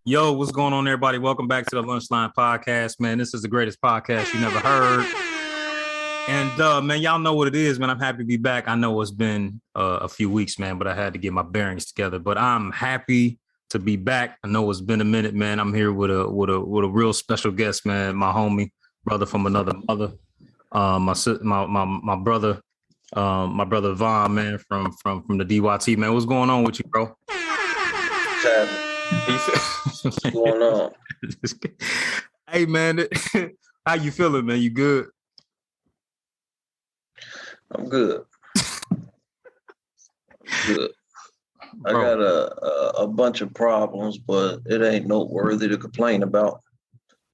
Yo, what's going on, everybody? Welcome back to the Lunchline Podcast, man. This is the greatest podcast you never heard. And, man, y'all know what it is, man. I'm happy to be back. I know it's been a few weeks, man, but I had to get my bearings together. But I'm happy to be back. I know it's been a minute, man. I'm here with a real special guest, man. My homie, brother from another mother. My brother Vaughn, man, from the DYT, man. What's going on with you, bro? What's going on? Hey, man, how you feeling, man? You good? I'm good. Good. I Bro. got a bunch of problems, but it ain't noteworthy to complain about.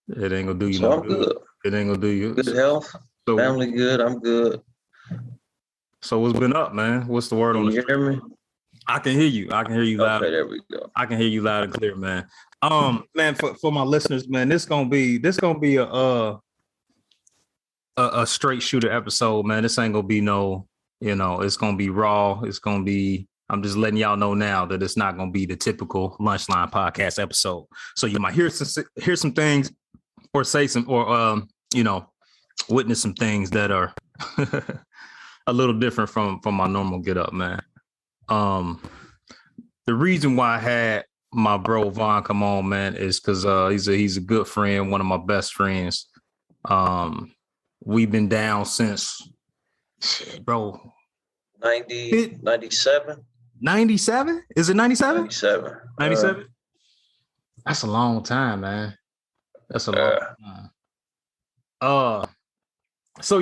It ain't gonna do you So no I'm good. It ain't gonna do you. Good health, So, family good. I'm good. So what's been up, man? What's the word Can on the you hear me? I can hear you. I can hear you loud. Okay, there we go. I can hear you loud and clear, man. Man, for my listeners, man, this gonna be a straight shooter episode, man. This ain't gonna be no, it's gonna be raw. It's gonna be. I'm just letting y'all know now that it's not gonna be the typical Lunchline Podcast episode. So you might hear some things, or say some, or witness some things that are a little different from my normal get up, man. The reason why I had my bro Vaughn come on, man, is because he's a good friend, one of my best friends. We've been down since, bro, 97? 97? Is it 97? 97. 97? That's a long time, man. That's a long time. So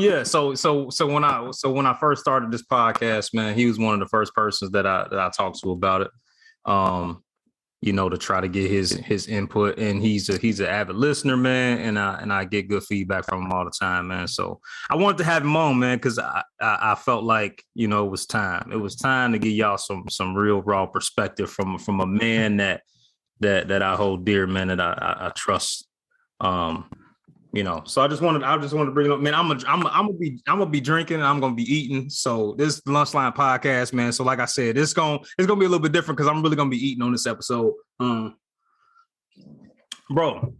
when I first started this podcast, man, he was one of the first persons that I talked to about it. To try to get his input, and he's an avid listener, man, and I get good feedback from him all the time, man. So I wanted to have him on, man, because I felt like it was time. It was time to give y'all some real raw perspective from a man that I hold dear, man, that I trust. So I just wanted to bring it up, man. I'm gonna be drinking and I'm gonna be eating. So this is the Lunchline Podcast, man. So like I said, it's gonna be a little bit different because I'm really gonna be eating on this episode, bro.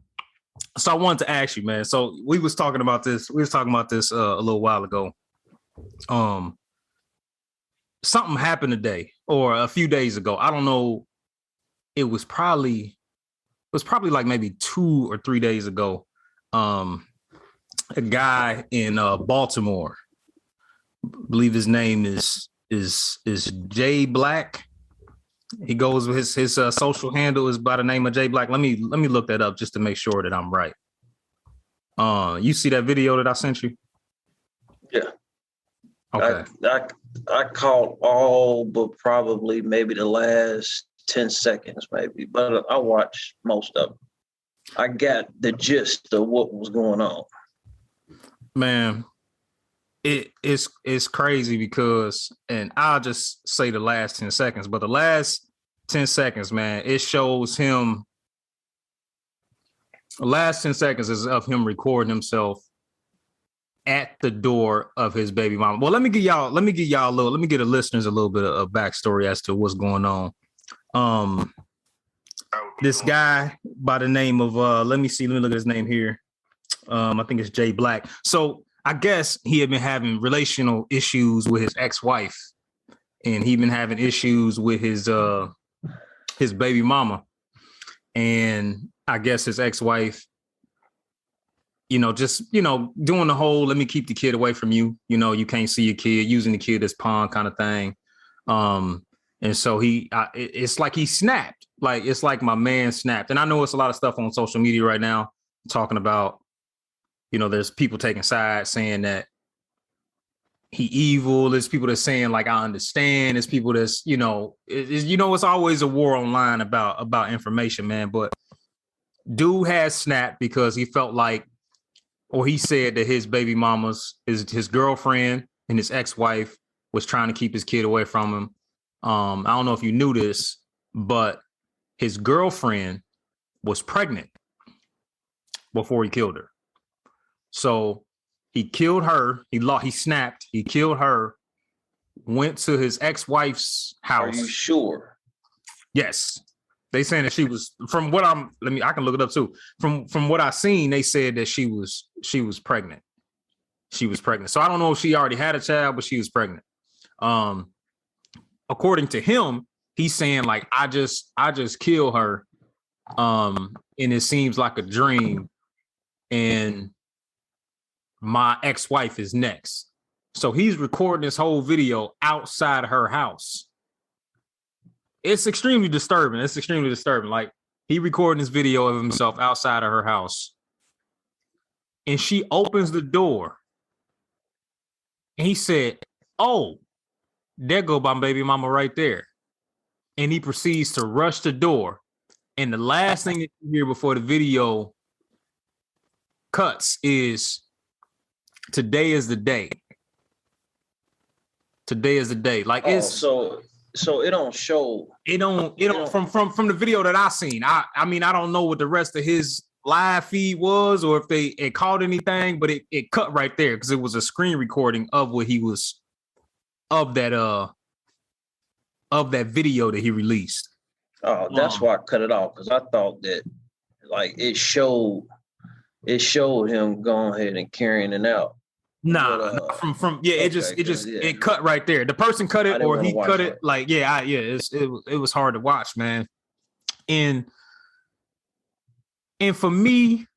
So I wanted to ask you, man. So we was talking about this a little while ago. Something happened today or a few days ago. I don't know. It was probably like maybe 2 or 3 days ago. A guy in Baltimore, I believe his name is Jay Black. He goes with his social handle is by the name of Jay Black. Let me look that up just to make sure that I'm right. You see that video that I sent you? Yeah. Okay. I caught all but probably maybe the last 10 seconds, maybe, but I watched most of it. I got the gist of what was going on. Man, it's crazy because, and I'll just say the last 10 seconds, but the last 10 seconds, man, it shows him. The last 10 seconds is of him recording himself at the door of his baby mama. Well, let me give the listeners a little bit of backstory as to what's going on. This guy by the name of let me look at his name here. I think it's Jay Black. So I guess he had been having relational issues with his ex-wife, and he'd been having issues with his baby mama. And I guess his ex-wife, doing the whole let me keep the kid away from you. You can't see your kid, using the kid as pawn kind of thing. And so it's like he snapped. Like, it's like my man snapped. And I know it's a lot of stuff on social media right now talking about, there's people taking sides saying that he evil. There's people that's saying, like, I understand. There's people that's, it's always a war online about information, man. But dude has snapped because he felt like, or he said that his baby mama's, his girlfriend and his ex-wife was trying to keep his kid away from him. I don't know if you knew this, but his girlfriend was pregnant before he killed her. So he killed her. He snapped. He killed her, went to his ex-wife's house. Are you sure? Yes. They saying that she was, from what I can look it up too. From what I seen, they said that she was pregnant. She was pregnant. So I don't know if she already had a child, but she was pregnant. According to him, he's saying like, I just killed her. And it seems like a dream. And my ex-wife is next. So he's recording this whole video outside her house. It's extremely disturbing. Like, he recording this video of himself outside of her house. And she opens the door. And he said, "Oh, there go my baby mama right there." And he proceeds to rush the door. And the last thing that you hear before the video cuts is, "Today is the day. Today is the day." Like, it's so it don't show. It don't from the video that I seen. I mean, I don't know what the rest of his live feed was, or if it caught anything, but it cut right there because it was a screen recording of what he was of that video that he released. Oh, that's why I cut it off, because I thought that like it showed him going ahead and carrying it out. Nah, it cut right there. The person cut it or he cut it. Like, it was hard to watch, man. And for me,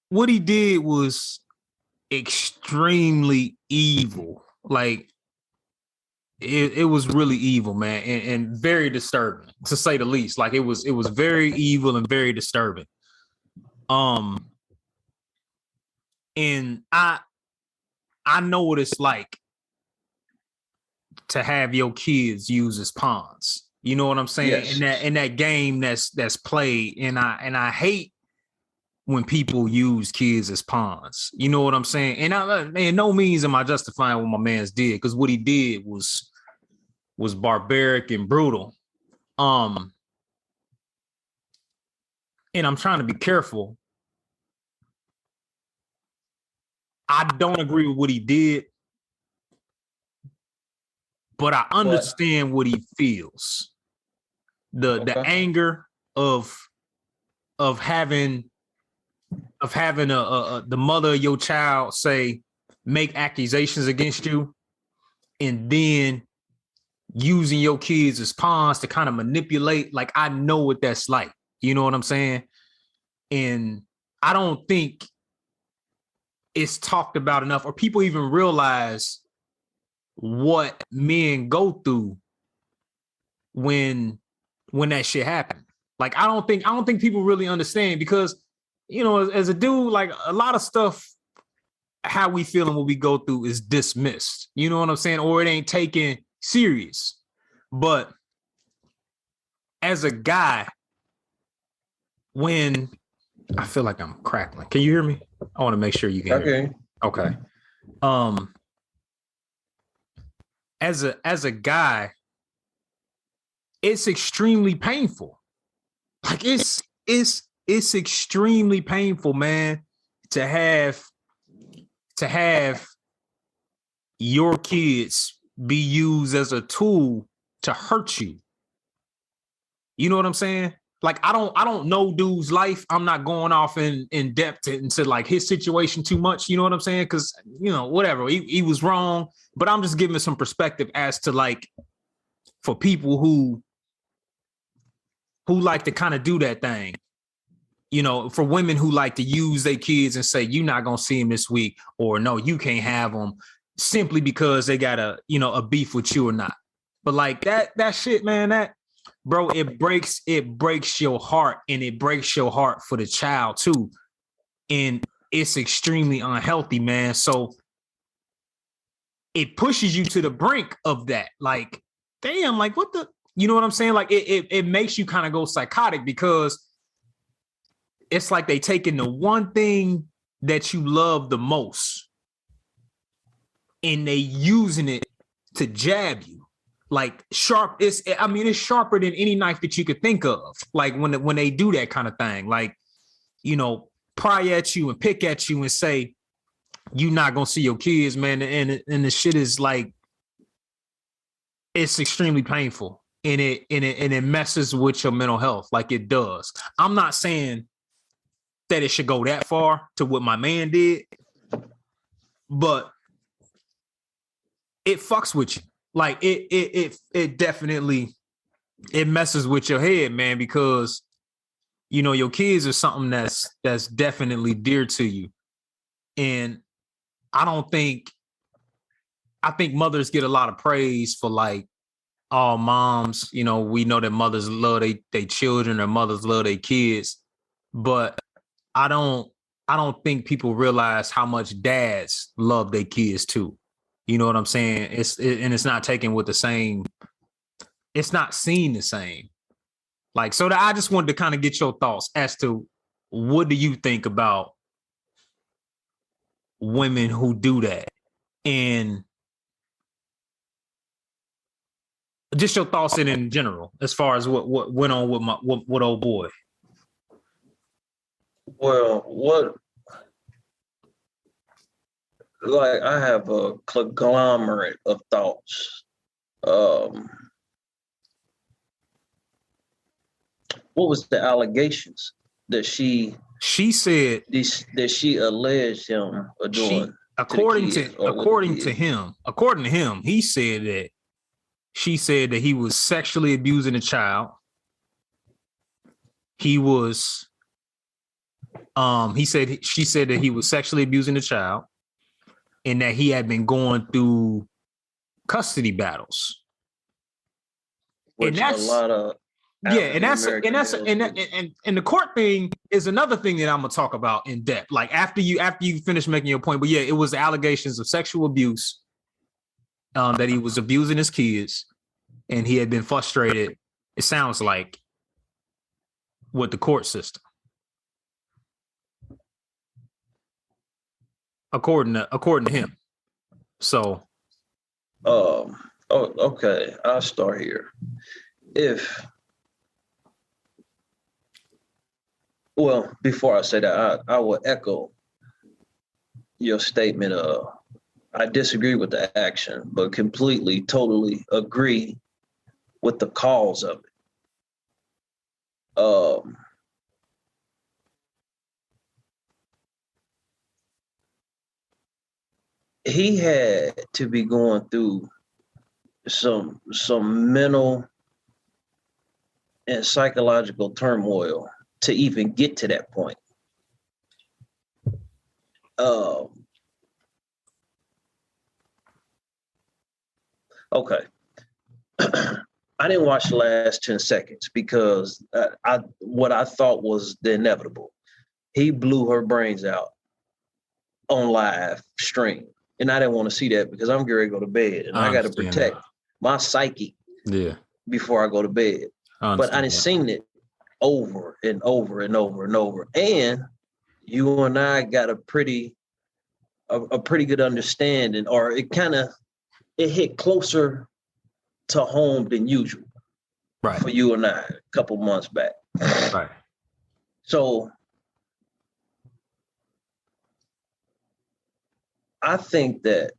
what he did was extremely evil. Like, it was really evil, man, and very disturbing, to say the least. Like, it was very evil and very disturbing. And I know what it's like to have your kids use as pawns. You know what I'm saying? Yes. In that game that's played, and I hate when people use kids as pawns. You know what I'm saying? And in no means am I justifying what my man's did, because what he did was barbaric and brutal. And I'm trying to be careful. I don't agree with what he did, but I understand what he feels. The anger of having the mother of your child make accusations against you, and then using your kids as pawns to kind of manipulate. Like, I know what that's like. You know what I'm saying? And I don't think it's talked about enough, or people even realize what men go through when that shit happened. Like, I don't think people really understand, because, you know, as a dude, like, a lot of stuff, how we feel and what we go through is dismissed. You know what I'm saying? Or it ain't taken serious. But as a guy, when I feel like I'm crackling, can you hear me? I want to make sure you can hear me. Okay. As a guy, it's extremely painful. Like, it's extremely painful, man, to have your kids be used as a tool to hurt you. You know what I'm saying? Like, I don't know dude's life. I'm not going off in depth into like his situation too much. You know what I'm saying? Because, you know, whatever, he was wrong, but I'm just giving some perspective as to, like, for people who like to kind of do that thing. You know, for women who like to use their kids and say, "You're not gonna see them this week," or "No, you can't have them," simply because they got a beef with you or not. But like that shit, man, bro, it breaks your heart, and it breaks your heart for the child too. And it's extremely unhealthy, man. So it pushes you to the brink of that. Like, damn, like, what the, you know what I'm saying? Like, it makes you kind of go psychotic, because it's like they taking the one thing that you love the most and they using it to jab you. Like, sharp, it's sharper than any knife that you could think of. Like, when they do that kind of thing, like, you know, pry at you and pick at you and say, "You're not gonna see your kids, man." And the shit is like, it's extremely painful. and it messes with your mental health like it does. I'm not saying that it should go that far to what my man did, but it fucks with you. Like it definitely it messes with your head, man, because you know your kids are something that's definitely dear to you. And I think mothers get a lot of praise for like, oh, moms, you know, we know that mothers love they children or mothers love their kids, but I don't think people realize how much dads love their kids too. You know what I'm saying? And it's not taken with the same, it's not seen the same. Like, so I just wanted to kind of get your thoughts as to what do you think about women who do that? And just your thoughts in general, as far as what went on with what old boy. Well, I have a conglomerate of thoughts. What was the allegations that she said that she alleged him of doing? According to him, he said that she said that he was sexually abusing a child. He was she said that he was sexually abusing the child and that he had been going through custody battles. Which and that's a lot of and the court thing is another thing that I'm gonna talk about in depth. Like after you finish making your point, but yeah, it was allegations of sexual abuse, that he was abusing his kids, and he had been frustrated. It sounds like with the court system, according to him. So, okay, I'll start here. Before I say that, I will echo your statement. I disagree with the action, but completely, totally agree with the cause of it. He had to be going through some mental and psychological turmoil to even get to that point. Okay. I didn't watch the last 10 seconds because what I thought was the inevitable. He blew her brains out on live stream. And I didn't want to see that because I'm getting ready to go to bed and I got to protect my psyche before I go to bed. But I done seen it over and over and over and over. And you and I got a pretty good understanding, or it hit closer to home than usual. Right. For you and I a couple months back. Right. So I think that,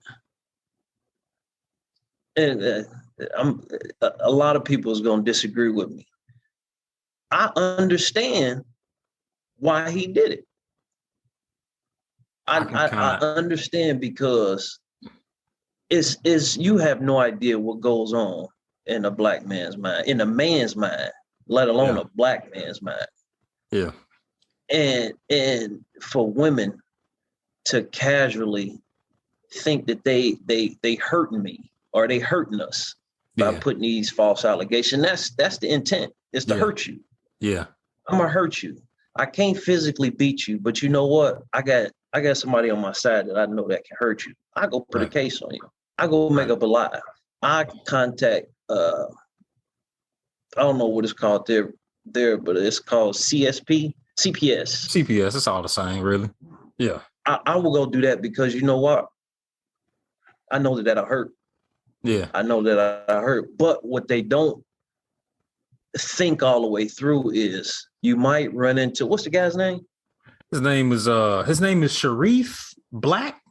and a lot of people is going to disagree with me. I understand why he did it. I understand because it's you have no idea what goes on in a black man's mind, in a man's mind, let alone a black man's mind. Yeah. And for women to casually think that they hurting me or they hurting us by putting these false allegations, that's the intent, is to hurt you. Yeah. I'm gonna hurt you. I can't physically beat you, but you know what? I got somebody on my side that I know that can hurt you. I go put a case on you. I go make up a lie. I contact I don't know what it's called there, but it's called CPS. CPS, it's all the same, really. Yeah. I will go do that because you know what? I know that'll hurt. Yeah. I know that I hurt. But what they don't think all the way through is you might run into, what's the guy's name? His name is Sharif Black.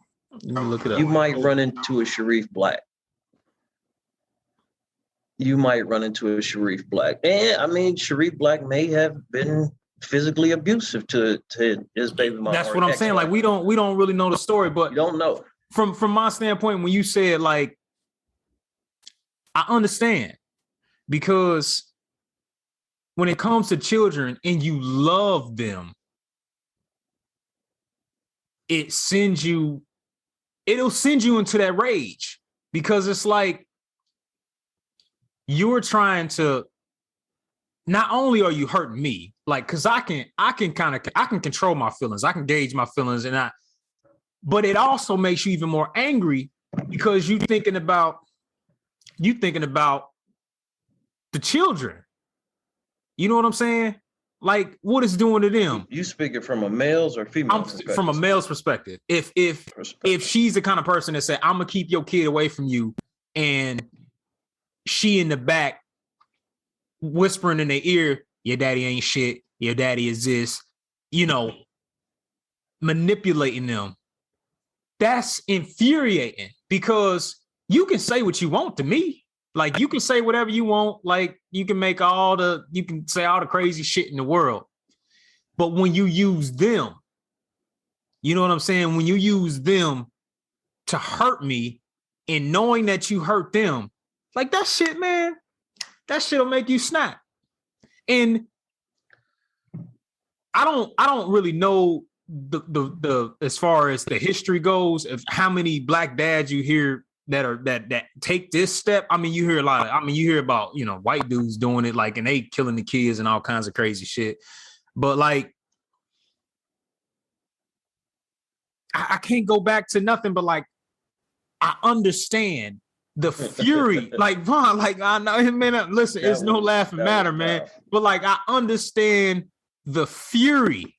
Let me look it up. You might run into a Sharif Black. you might run into a Sharif Black. And I mean, Sharif Black may have been physically abusive to his baby mama. That's what I'm saying. Like we don't really know the story, but you don't know. From my standpoint, when you said like, I understand, because when it comes to children and you love them, it'll send you into that rage, because it's like you're trying to, not only are you hurting me, like, cause I can control my feelings. I can gauge my feelings, but it also makes you even more angry because you thinking about the children. You know what I'm saying? Like what it's doing to them. You speaking from a male's or female perspective? From a male's perspective. If she's the kind of person that said, I'm gonna keep your kid away from you, and she in the back whispering in their ear, your daddy ain't shit, your daddy is this, manipulating them. That's infuriating, because you can say what you want to me. Like you can say whatever you want. Like you can say all the crazy shit in the world. But when you use them, you know what I'm saying? When you use them to hurt me, and knowing that you hurt them, like that shit, man, that shit'll make you snap. And I don't really know the as far as the history goes of how many black dads you hear that take this step. I mean, you hear you hear about, white dudes doing it, like, and they killing the kids and all kinds of crazy shit. But like, I can't go back to nothing, but like, I understand the fury. Like, Ron, like, I know, man, listen, it's no laughing matter, man. But like, I understand the fury,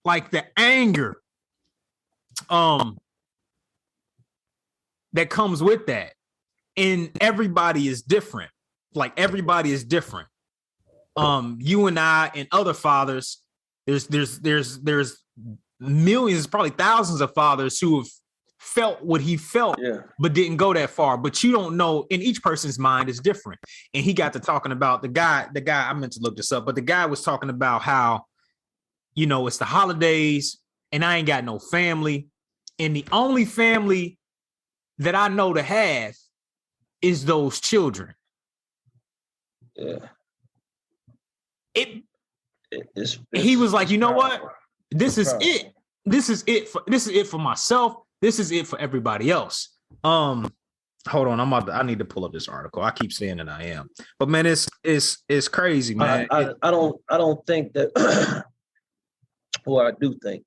like the anger, that comes with that. And everybody is different. Like everybody is different. You and I and other fathers, there's millions, probably thousands of fathers who have felt what he felt, but didn't go that far. But you don't know, and each person's mind is different. And he got to talking about the guy, I meant to look this up, but the guy was talking about how, it's the holidays and I ain't got no family. And the only family that I know to have is those children. Yeah. He was like, you know what? This is it. This is it for myself. This is it for everybody else. Hold on, I need to pull up this article. I keep saying that I am, but man, it's crazy, man. I don't think that. Well, I do think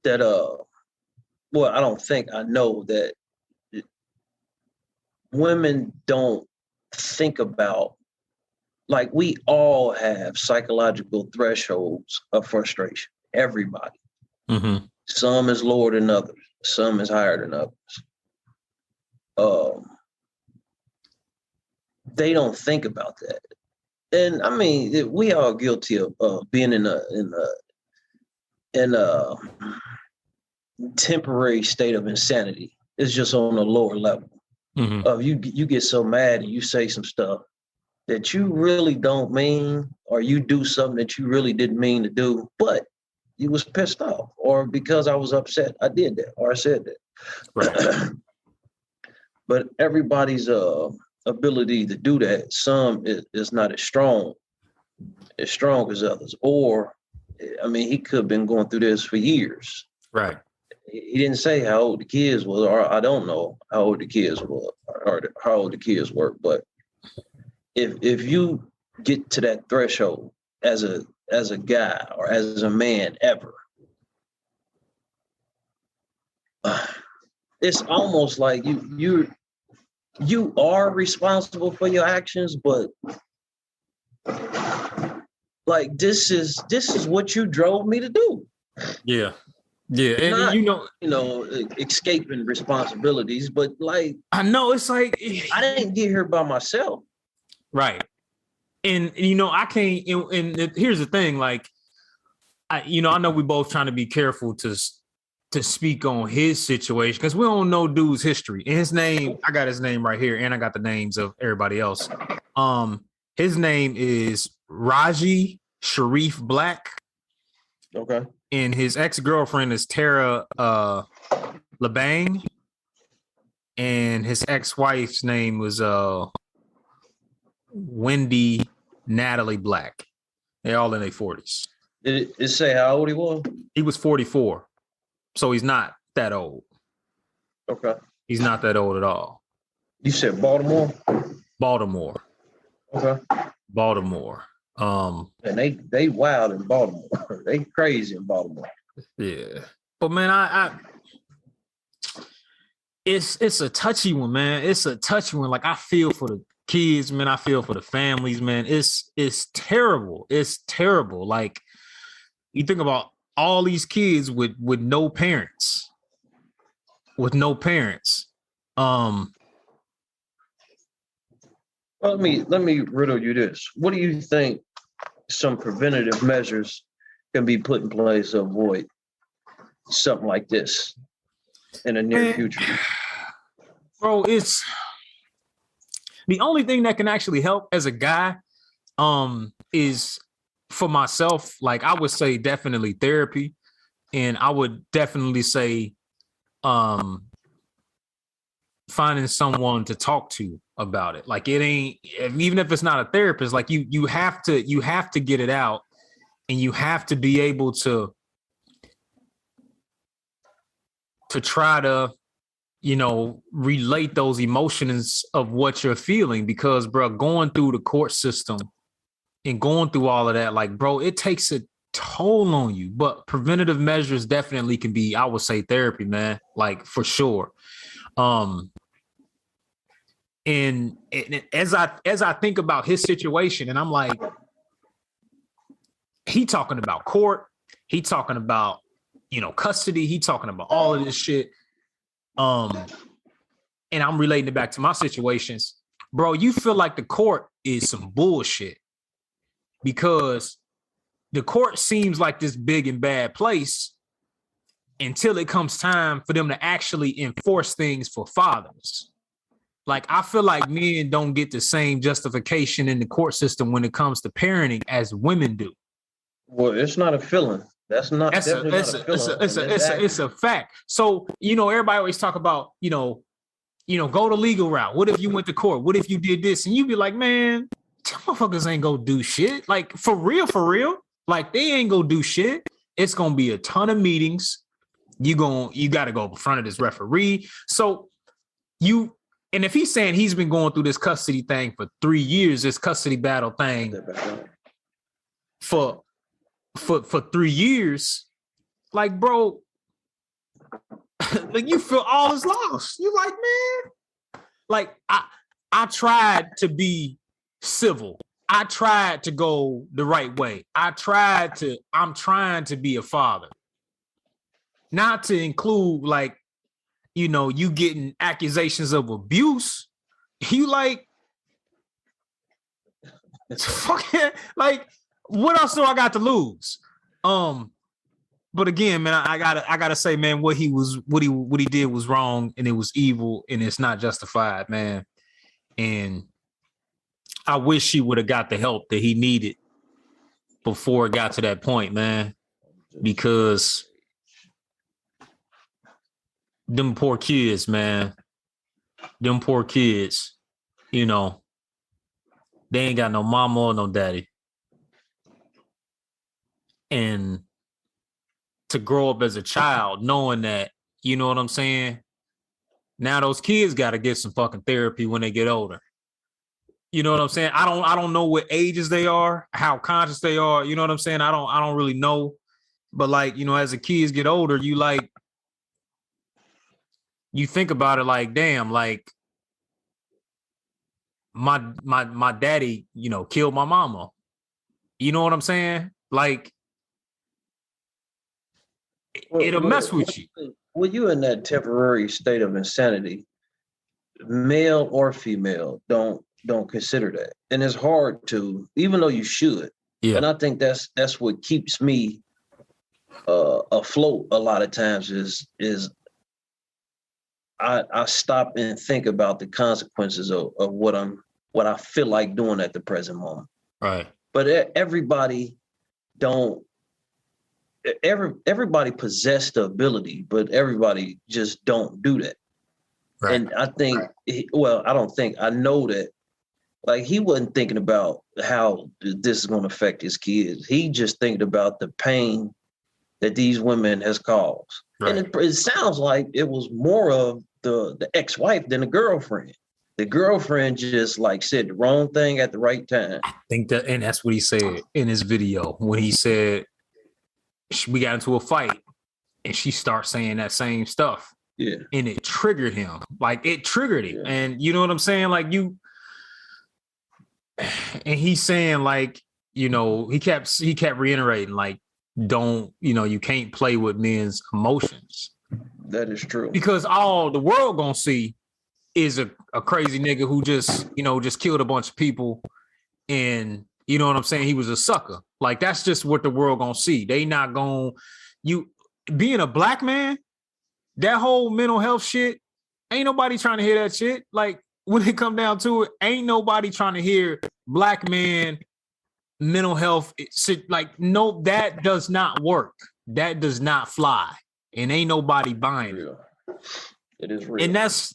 that. I don't think I know that women don't think about, like, we all have psychological thresholds of frustration. Everybody. Mm-hmm. Some is lower than others. Some is higher than others. They don't think about that. And I mean, we are guilty of being in a temporary state of insanity. It's just on a lower level. Mm-hmm. You get so mad and you say some stuff that you really don't mean, or you do something that you really didn't mean to do, but you was pissed off, or because I was upset, I did that, or I said that. Right. But everybody's ability to do that, some is not as strong as others. Or, I mean, he could have been going through this for years. Right. He didn't say how old the kids was, or I don't know how old the kids were, or how old the kids were. But if you get to that threshold as a guy or as a man ever, it's almost like you are responsible for your actions, but like this is what you drove me to do. Yeah. Yeah, and not, escaping responsibilities, but like, I know it's like I didn't get here by myself. Right. And I can't, and here's the thing, like, I know we both trying to be careful to speak on his situation, because we don't know dude's history. And his name, I got his name right here, and I got the names of everybody else. His name is Raji Sharif Black. Okay. And his ex-girlfriend is Tara LeBang. And his ex-wife's name was Wendy Natalie Black. They're all in their 40s. Did it say how old he was? He was 44. So he's not that old. Okay. He's not that old at all. You said Baltimore? Baltimore. Okay. Baltimore. And they wild in Baltimore. They crazy in Baltimore. Yeah. But man, it's a touchy one, man. It's a touchy one. Like I feel for the kids, man. I feel for the families, man. It's terrible. It's terrible. Like you think about all these kids with no parents. With no parents. Well, let me riddle you this. What do you think some preventative measures can be put in place to avoid something like this in the near future? Bro, it's the only thing that can actually help as a guy is for myself. Like I would say definitely therapy. And I would definitely say finding someone to talk to about it. Like it ain't, even if it's not a therapist, like you have to get it out, and you have to be able to try to, relate those emotions of what you're feeling, because bro, going through the court system and going through all of that, like bro, it takes a toll on you. But preventative measures definitely can be, I would say, therapy, man, like for sure. And as I think about his situation, and I'm like, he talking about court, he talking about, custody, he talking about all of this shit. And I'm relating it back to my situations. Bro, you feel like the court is some bullshit, because the court seems like this big and bad place until it comes time for them to actually enforce things for fathers. Like, I feel like men don't get the same justification in the court system when it comes to parenting as women do. Well, it's not a feeling. It's a fact. So, everybody always talk about, go the legal route. What if you went to court? What if you did this? And you be like, man, motherfuckers ain't gonna do shit. Like, for real. Like, they ain't gonna do shit. It's gonna be a ton of meetings. You got to go in front of this referee. So and if he's saying he's been going through this custody thing for 3 years, this custody battle thing for 3 years, like, bro, like you feel all is lost. You like, man, like I tried to be civil. I tried to go the right way. I'm trying to be a father. Not to include, like, you getting accusations of abuse. You like, fucking, like, what else do I got to lose? But again, man, I gotta say, man, what he did was wrong, and it was evil, and it's not justified, man. And I wish he would have got the help that he needed before it got to that point, man, because them poor kids, man, they ain't got no mama or no daddy. And to grow up as a child knowing that, you know what I'm saying? Now those kids got to get some fucking therapy when they get older. You know what I'm saying? I don't know what ages they are, how conscious they are. You know what I'm saying? I don't really know. But like, as the kids get older, you think about it like, damn, like my daddy, killed my mama. You know what I'm saying? Like, it'll mess with you. When you're in that temporary state of insanity, male or female, don't consider that. And it's hard to, even though you should. Yeah. And I think that's what keeps me afloat a lot of times is I stop and think about the consequences of what I'm what I feel like doing at the present moment. Right. But everybody don't. Everybody possess the ability, but everybody just don't do that. Right. And I think, I know that, like, he wasn't thinking about how this is going to affect his kids. He just thinking about the pain that these women has caused. Right. And it sounds like it was more of the ex-wife than the girlfriend. The girlfriend just like said the wrong thing at the right time. I think that, and that's what he said in his video when he said we got into a fight and she starts saying that same stuff. Yeah. And it triggered him. Like, it triggered him. Yeah. And you know what I'm saying? Like, and he's saying, like, you know, he kept reiterating, like, don't, you know, you can't play with men's emotions. That is true. Because all the world gonna see is a crazy nigga who just, you know, just killed a bunch of people. And you know what I'm saying? He was a sucker. Like, that's just what the world gonna see. They not gonna, you being a black man, that whole mental health shit, ain't nobody trying to hear that shit. Like, when it come down to it, ain't nobody trying to hear black man mental health. Like, no, that does not work. That does not fly. And ain't nobody buying it. It is real. And that's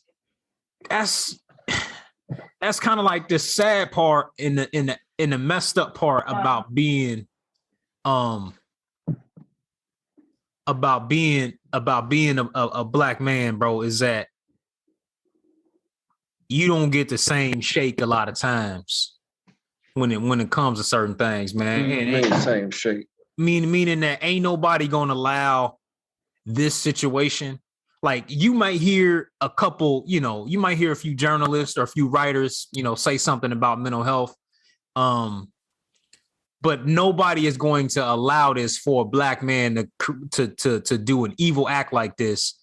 kind of like the sad part in the messed up part about being a black man, bro, is that you don't get the same shake a lot of times when it comes to certain things, man. And same shake. Meaning that ain't nobody gonna allow this situation. Like, you might hear a couple, you know, you might hear a few journalists or a few writers, you know, say something about mental health. But nobody is going to allow this for a black man to do an evil act like this,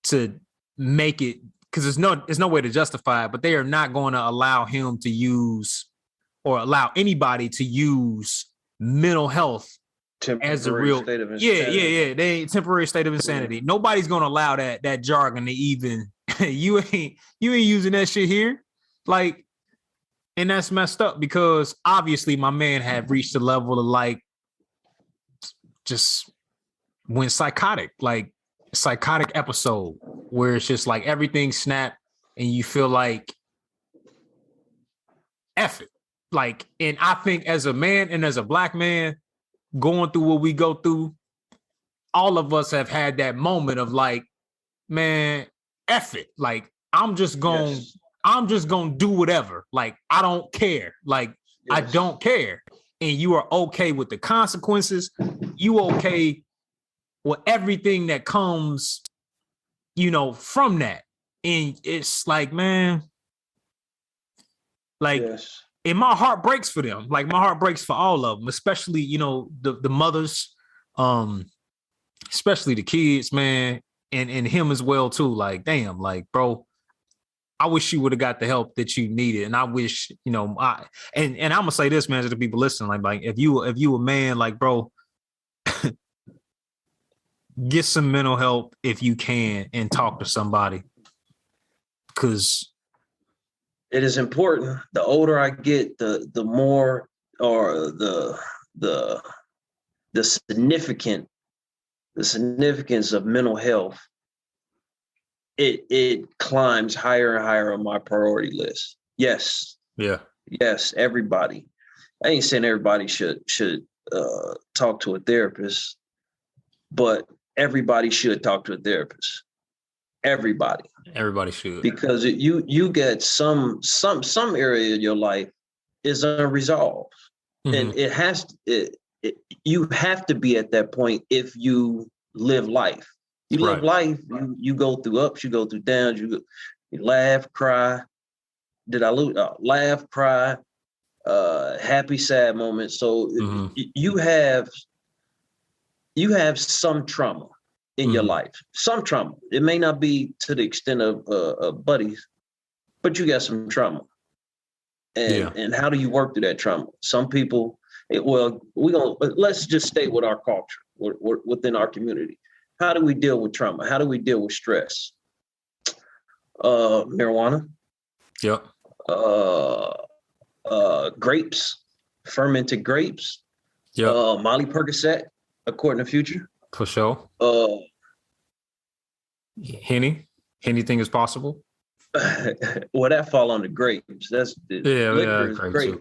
to make it, because there's no way to justify it, but they are not going to allow him to use or allow anybody to use mental health as a real state of insanity. They temporary state of insanity. Nobody's gonna allow that jargon to even you ain't using that shit here. Like, and that's messed up because obviously my man had reached a level of, like, just went psychotic, like psychotic episode where it's just like everything snapped and you feel like F it. Like, and I think as a man and as a black man going through what we go through, all of us have had that moment of like, man, F it. Like, I'm just gonna do whatever. Like, I don't care. Like, I don't care. And you are okay with the consequences. You okay with everything that comes, you know, from that. And it's like, man, like, and my heart breaks for them. Like, my heart breaks for all of them, especially, you know, the mothers, especially the kids, man, and him as well too. Like, damn, like, bro, I wish you would have got the help that you needed. And I wish, you know, and I'm gonna say this, man, to the people listening, like if you a man, like, bro, get some mental help if you can and talk to somebody. 'Cause it is important. The older I get, the more, or the significance of mental health, it climbs higher and higher on my priority list. Yes. Yeah. Yes, everybody. I ain't saying everybody should talk to a therapist, but everybody should talk to a therapist. Everybody should, because you get some area of your life is unresolved, and it has you have to be at that point if you live life. You live life. You go through ups, you go through downs. You laugh, cry. Did I lose? Laugh, cry, happy, sad moments. So you have some trauma in your life, some trauma. It may not be to the extent of buddies, but you got some trauma. And how do you work through that trauma? Some people, let's just stay with our culture, within our community. How do we deal with trauma? How do we deal with stress? Marijuana. Yep. uh, grapes, fermented grapes, Yep, Molly Percocet, according to Future. for sure. Uh, Henny, anything is possible. well, that fall on the grapes. That's the Yeah, liquor is great too.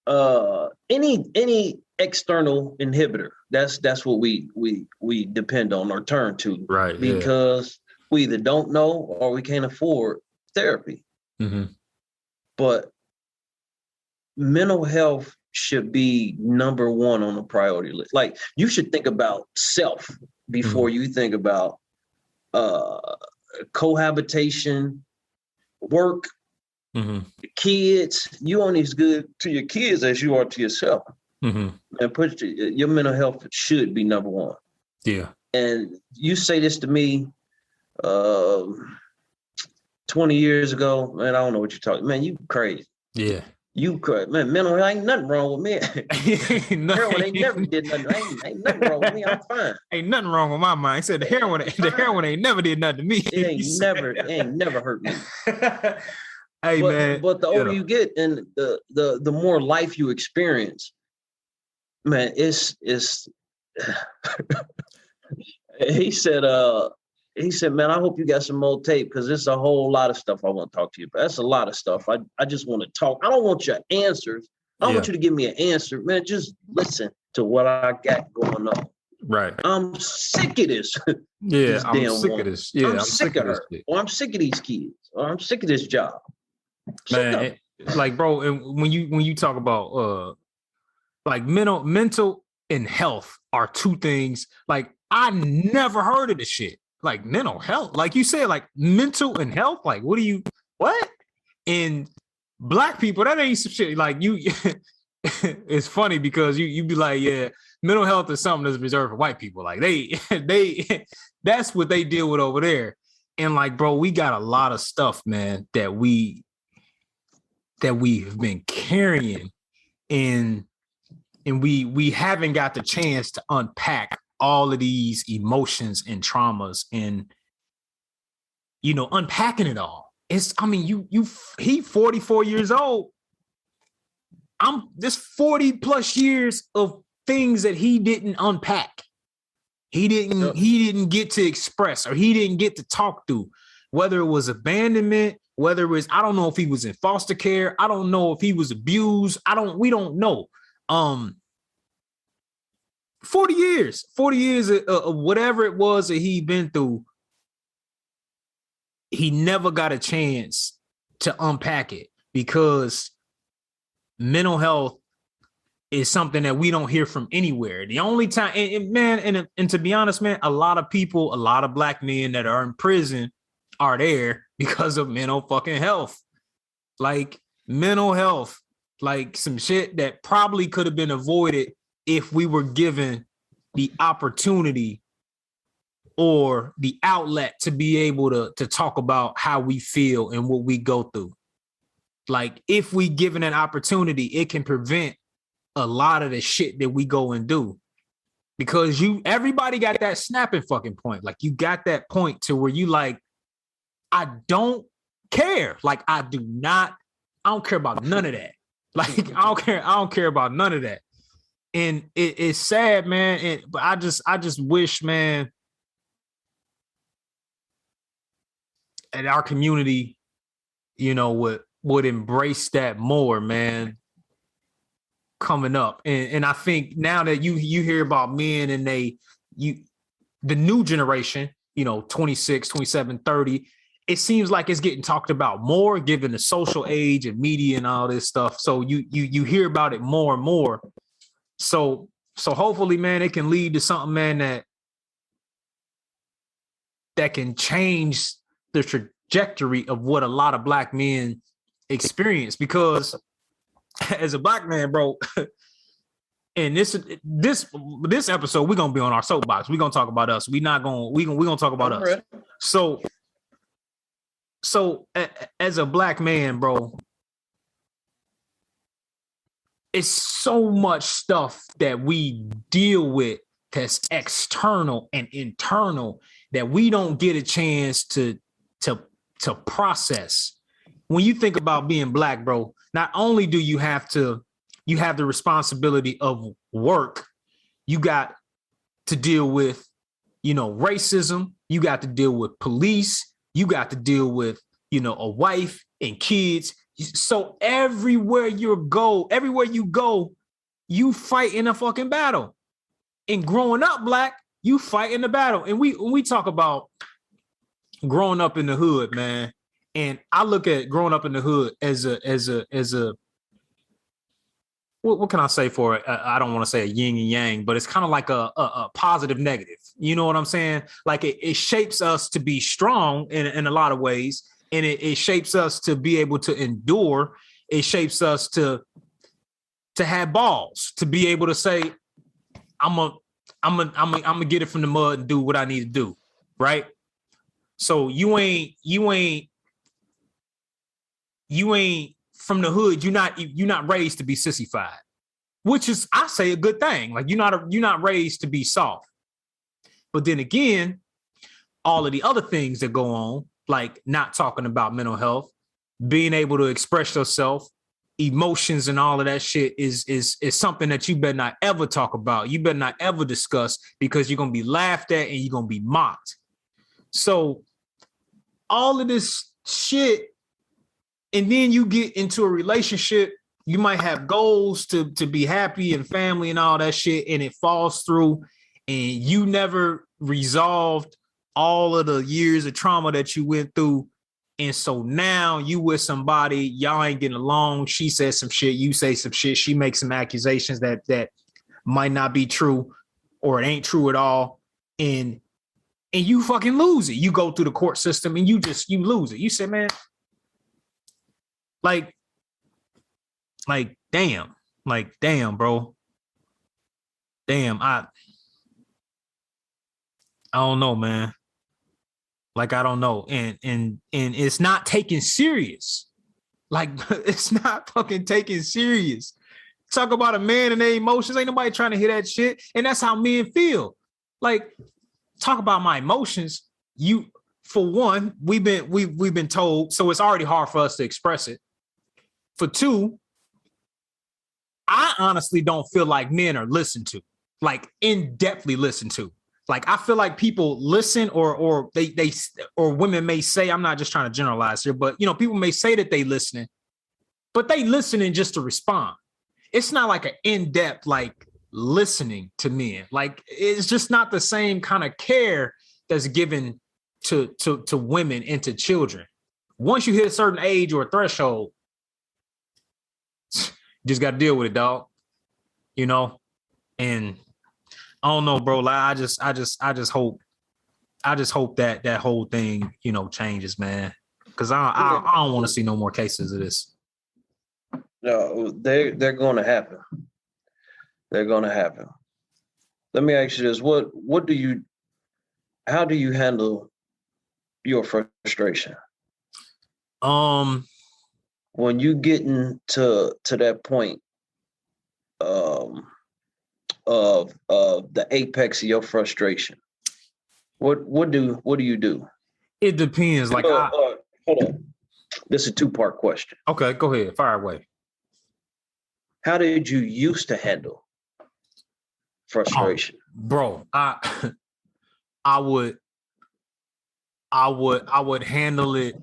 grapes. Any external inhibitor. That's what we depend on or turn to, Right. Yeah. because we either don't know or we can't afford therapy. Mm-hmm. But mental health should be number one on the priority list. Like, you should think about self before you think about cohabitation, work, kids. You only as good to your kids as you are to yourself. And put your mental health should be number one. Yeah. And you say this to me 20 years ago, man, I don't know what you're talking. Man, you crazy. Yeah. You crazy. Man, mental health ain't nothing wrong with me. Heroin ain't never did nothing. Ain't nothing wrong with me. I'm fine. Ain't nothing wrong with my mind. He said the heroin ain't never did nothing to me. It ain't never hurt me. Hey, man. But the older you get and the more life you experience, man, it's he said, man, I hope you got some more tape, because there's a whole lot of stuff I want to talk to you about. That's a lot of stuff. I just want to talk. I don't want your answers. I don't want you to give me an answer, man. Just listen to what I got going on. Right. I'm sick of this. Yeah, I'm sick of this. Yeah, I'm sick of her. Or I'm sick of these kids. Or I'm sick of this job. Man, like, bro, and when you talk about like mental and health are two things. Like, I never heard of this shit. Like, mental health, like you said, like mental and health. Like, what? And Black people, that ain't some shit. Like, you, it's funny because you be like, yeah, mental health is something that's reserved for white people. Like, they that's what they deal with over there. And like, bro, we got a lot of stuff, man, that we have been carrying, and we haven't got the chance to unpack all of these emotions and traumas, and unpacking it all. It's, I mean, he 44 years old. This 40 plus years of things that he didn't unpack. He didn't get to express, or he didn't get to talk through, whether it was abandonment, whether it was, I don't know if he was in foster care. I don't know if he was abused. We don't know. 40 years of whatever it was that he'd been through, he never got a chance to unpack it, because mental health is something that we don't hear from anywhere. The only time, and to be honest, man, a lot of people, a lot of Black men that are in prison are there because of mental fucking health. Like, mental health, like some shit that probably could have been avoided if we were given the opportunity or the outlet to be able to talk about how we feel and what we go through. Like, if we given an opportunity, it can prevent a lot of the shit that we go and do, because everybody got that snapping fucking point. Like, you got that point to where you like, I don't care. Like, I don't care about none of that. Like, I don't care about none of that. And it's sad, man. But I just wish, man, that our community, would embrace that more, man, coming up. And I think now that you hear about men and the new generation, 26, 27, 30, it seems like it's getting talked about more given the social age and media and all this stuff. So you hear about it more and more. So hopefully, man, it can lead to something, man, that can change the trajectory of what a lot of Black men experience. Because as a Black man, bro, and this episode, we're gonna be on our soapbox. We're gonna talk about us. We're gonna talk about us. Right. So as a Black man, bro, it's so much stuff that we deal with that's external and internal that we don't get a chance to process. when you think about being black, bro, not only do you have the responsibility of work, you got to deal with, racism. You got to deal with police. You got to deal with, a wife and kids. So everywhere you go, you fight in a fucking battle. And growing up black, you fight in the battle. And when we talk about growing up in the hood, man, and I look at growing up in the hood as a what can I say for it? I don't want to say a yin and yang, but it's kind of like a positive negative. You know what I'm saying? Like it shapes us to be strong in a lot of ways, and it shapes us to be able to endure. It shapes us to have balls, to be able to say, I'm gonna get it from the mud and do what I need to do, right? So you ain't from the hood. You're not raised to be sissified, which is, I say, a good thing. Like you're not raised to be soft. But then again, all of the other things that go on, like not talking about mental health, being able to express yourself, emotions, and all of that shit is something that you better not ever talk about. You better not ever discuss, because you're gonna be laughed at and you're gonna be mocked. So all of this shit. And then you get into a relationship, you might have goals to be happy and family and all that shit, and it falls through, and you never resolved all of the years of trauma that you went through. And so now you with somebody, y'all ain't getting along. She says some shit, you say some shit, she makes some accusations that might not be true, or it ain't true at all. And you fucking lose it. You go through the court system and you lose it. You say, man, Like, damn, bro. Damn, I don't know, man. Like, I don't know. And it's not taken serious. Like, it's not fucking taken serious. Talk about a man and their emotions. Ain't nobody trying to hear that shit. And that's how men feel. Like, talk about my emotions. For one, we've been told, so it's already hard for us to express it. For two, I honestly don't feel like men are listened to, like in-depthly listened to. Like, I feel like people listen, or they or women may say, I'm not just trying to generalize here, but people may say that they listening, but they listening just to respond. It's not like an in-depth like listening to men. Like, it's just not the same kind of care that's given to women and to children. Once you hit a certain age or a threshold, just got to deal with it, dog. And I don't know, bro. Like, I just hope that whole thing, changes, man. Because I don't want to see no more cases of this. No, they're going to happen. They're going to happen. Let me ask you this: how do you handle your frustration? When you get to that point of the apex of your frustration, what do you do? It depends. Like, hold on. This is a two-part question. Okay, go ahead. Fire away. How did you used to handle frustration? Bro, I would handle it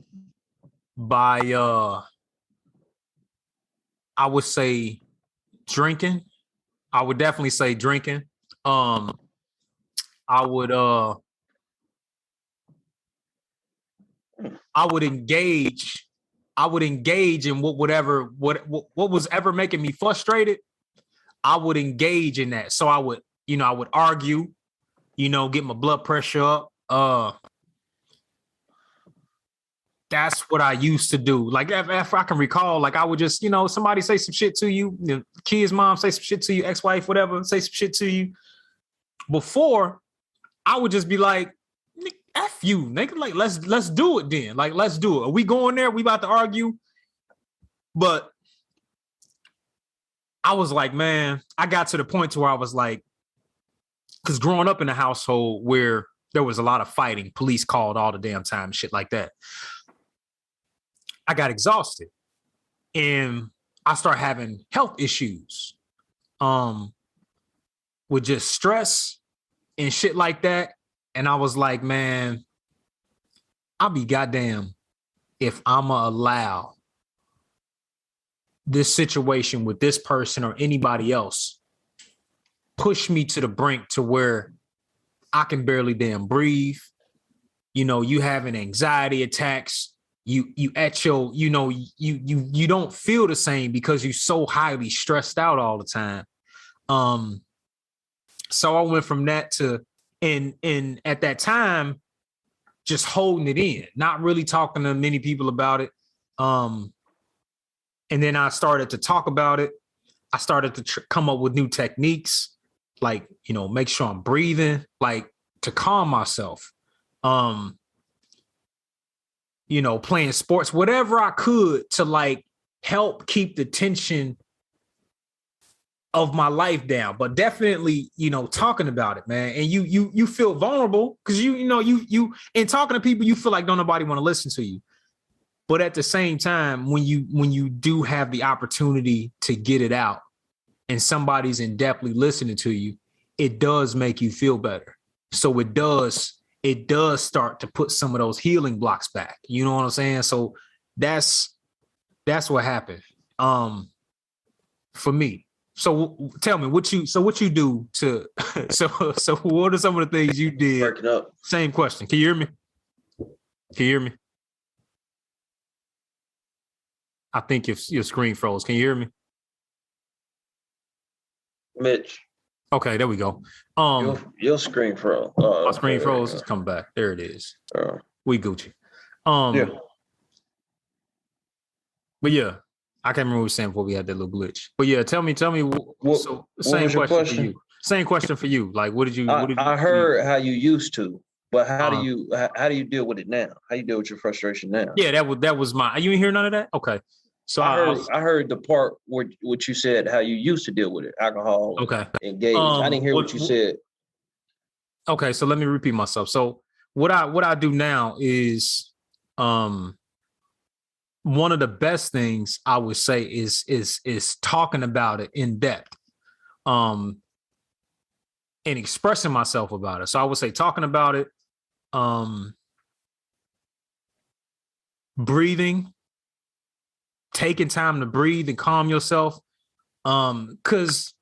by I would say drinking. I would definitely say drinking. I would engage in what was ever making me frustrated. I would engage in that. So I would argue, get my blood pressure up. That's what I used to do. Like, if I can recall, like, I would just, somebody say some shit to you, the kid's mom say some shit to you, ex-wife, whatever, say some shit to you. Before, I would just be like, F you, nigga. Like, let's do it then. Like, let's do it. Are we going there? We about to argue? But I was like, man, I got to the point to where I was like, because growing up in a household where there was a lot of fighting, police called all the damn time, shit like that. I got exhausted and I start having health issues with just stress and shit like that. And I was like, man, I'll be goddamn if I'ma allow this situation with this person or anybody else push me to the brink to where I can barely damn breathe. You know, you having anxiety attacks. You at your, you know, you don't feel the same because you're so highly stressed out all the time. So I went from that to and at that time, just holding it in, not really talking to many people about it. And then I started to talk about it. I started to come up with new techniques, like, you know, make sure I'm breathing, like to calm myself. You know, playing sports, whatever I could to like help keep the tension of my life down. But definitely, you know, talking about it, man. And you feel vulnerable because you know, you in talking to people, you feel like don't nobody want to listen to you. But at the same time, when you do have the opportunity to get it out and somebody's in depthly listening to you, it does make you feel better. So it does start to put some of those healing blocks back. You know what I'm saying? So that's what happened for me. So tell me what you do to so what are some of the things you did? Breaking up. Same question. Can you hear me? Can you hear me? I think your screen froze. Can you hear me? Mitch. Okay, there we go. Your screen froze. My screen froze. It's coming back. There it is. We Gucci. Yeah. But yeah, I can't remember what we were saying before we had that little glitch. But yeah, tell me. So same question for you. Same question for you. Like, what did you? I heard how you used to, but how do you deal with it now? How you deal with your frustration now? Yeah, that was my. You didn't hear none of that? Okay. So I heard the part where what you said, how you used to deal with it, alcohol. Okay. Engage. I didn't hear what you said. Okay, so let me repeat myself. So what I do now is one of the best things I would say is talking about it in depth. And expressing myself about it. So I would say talking about it, breathing, taking time to breathe and calm yourself. Because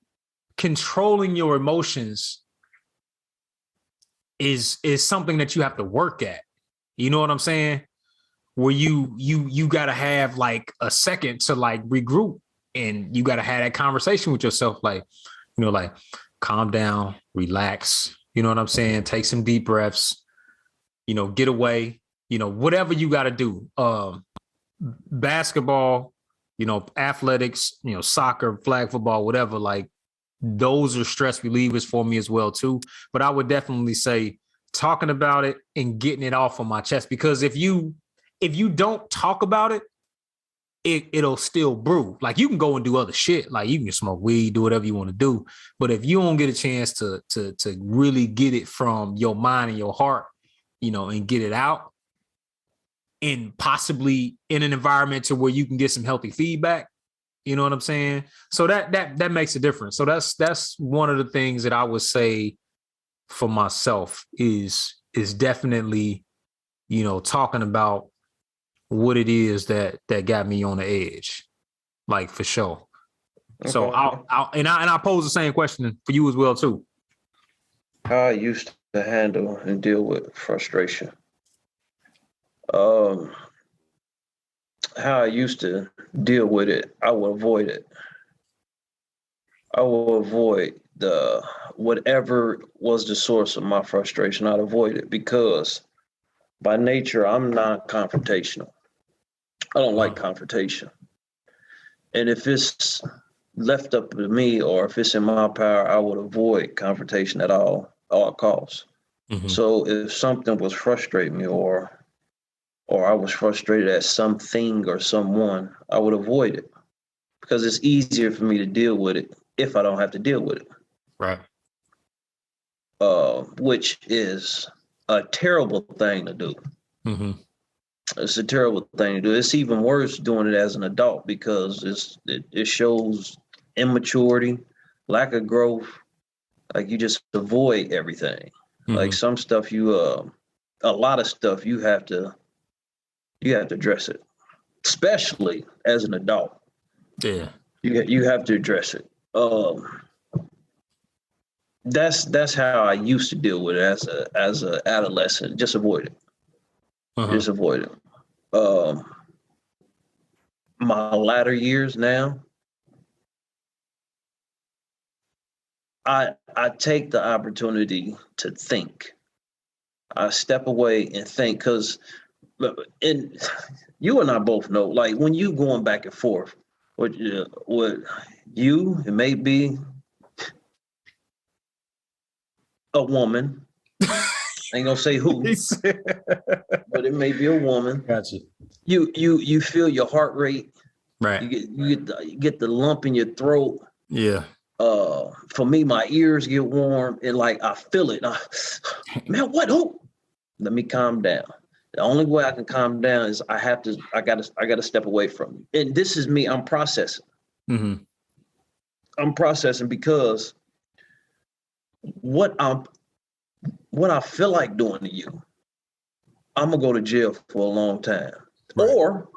controlling your emotions is something that you have to work at. You know what I'm saying? Where you gotta have like a second to like regroup, and you gotta have that conversation with yourself, like, you know, like calm down, relax. You know what I'm saying? Take some deep breaths, you know, get away, you know, whatever you gotta do. Basketball, you know, athletics, you know, soccer, flag football, whatever, like those are stress relievers for me as well too. But I would definitely say talking about it and getting it off on my chest, because if you don't talk about it, it'll still brew. Like you can go and do other shit, like you can smoke weed, do whatever you want to do. But if you don't get a chance to really get it from your mind and your heart, you know, and get it out, and possibly in an environment to where you can get some healthy feedback, you know what I'm saying? So that makes a difference. So that's one of the things that I would say for myself is definitely, you know, talking about what it is that got me on the edge, like for sure. Okay. So I'll pose the same question for you as well too. How I used to handle and deal with frustration. How I used to deal with it, I would avoid it. I will avoid whatever was the source of my frustration. I'd avoid it because by nature, I'm not confrontational. I don't like confrontation. And if it's left up to me or if it's in my power, I would avoid confrontation at all costs. Mm-hmm. So if something was frustrating me or I was frustrated at something or someone, I would avoid it because it's easier for me to deal with it if I don't have to deal with it. Right. Which is a terrible thing to do. Mm-hmm. It's a terrible thing to do. It's even worse doing it as an adult because it shows immaturity, lack of growth. Like you just avoid everything. Like Mm-hmm. some stuff a lot of stuff you have to address it, especially as an adult. Yeah. You have to address it. That's how I used to deal with it as a adolescent. Just avoid it. Uh-huh. Just avoid it. Um, my latter years now, I take the opportunity to think. I step away and think because, and you and I both know, like when you going back and forth with you, it may be a woman. I ain't gonna say who, but it may be a woman. Gotcha. You feel your heart rate. Right. You get the lump in your throat. Yeah. For me, my ears get warm and like I feel it. Man, what? Oh, let me calm down. The only way I can calm down is I gotta step away from you. And this is me. I'm processing. Mm-hmm. I'm processing because what I feel like doing to you, I'm gonna go to jail for a long time, Right. or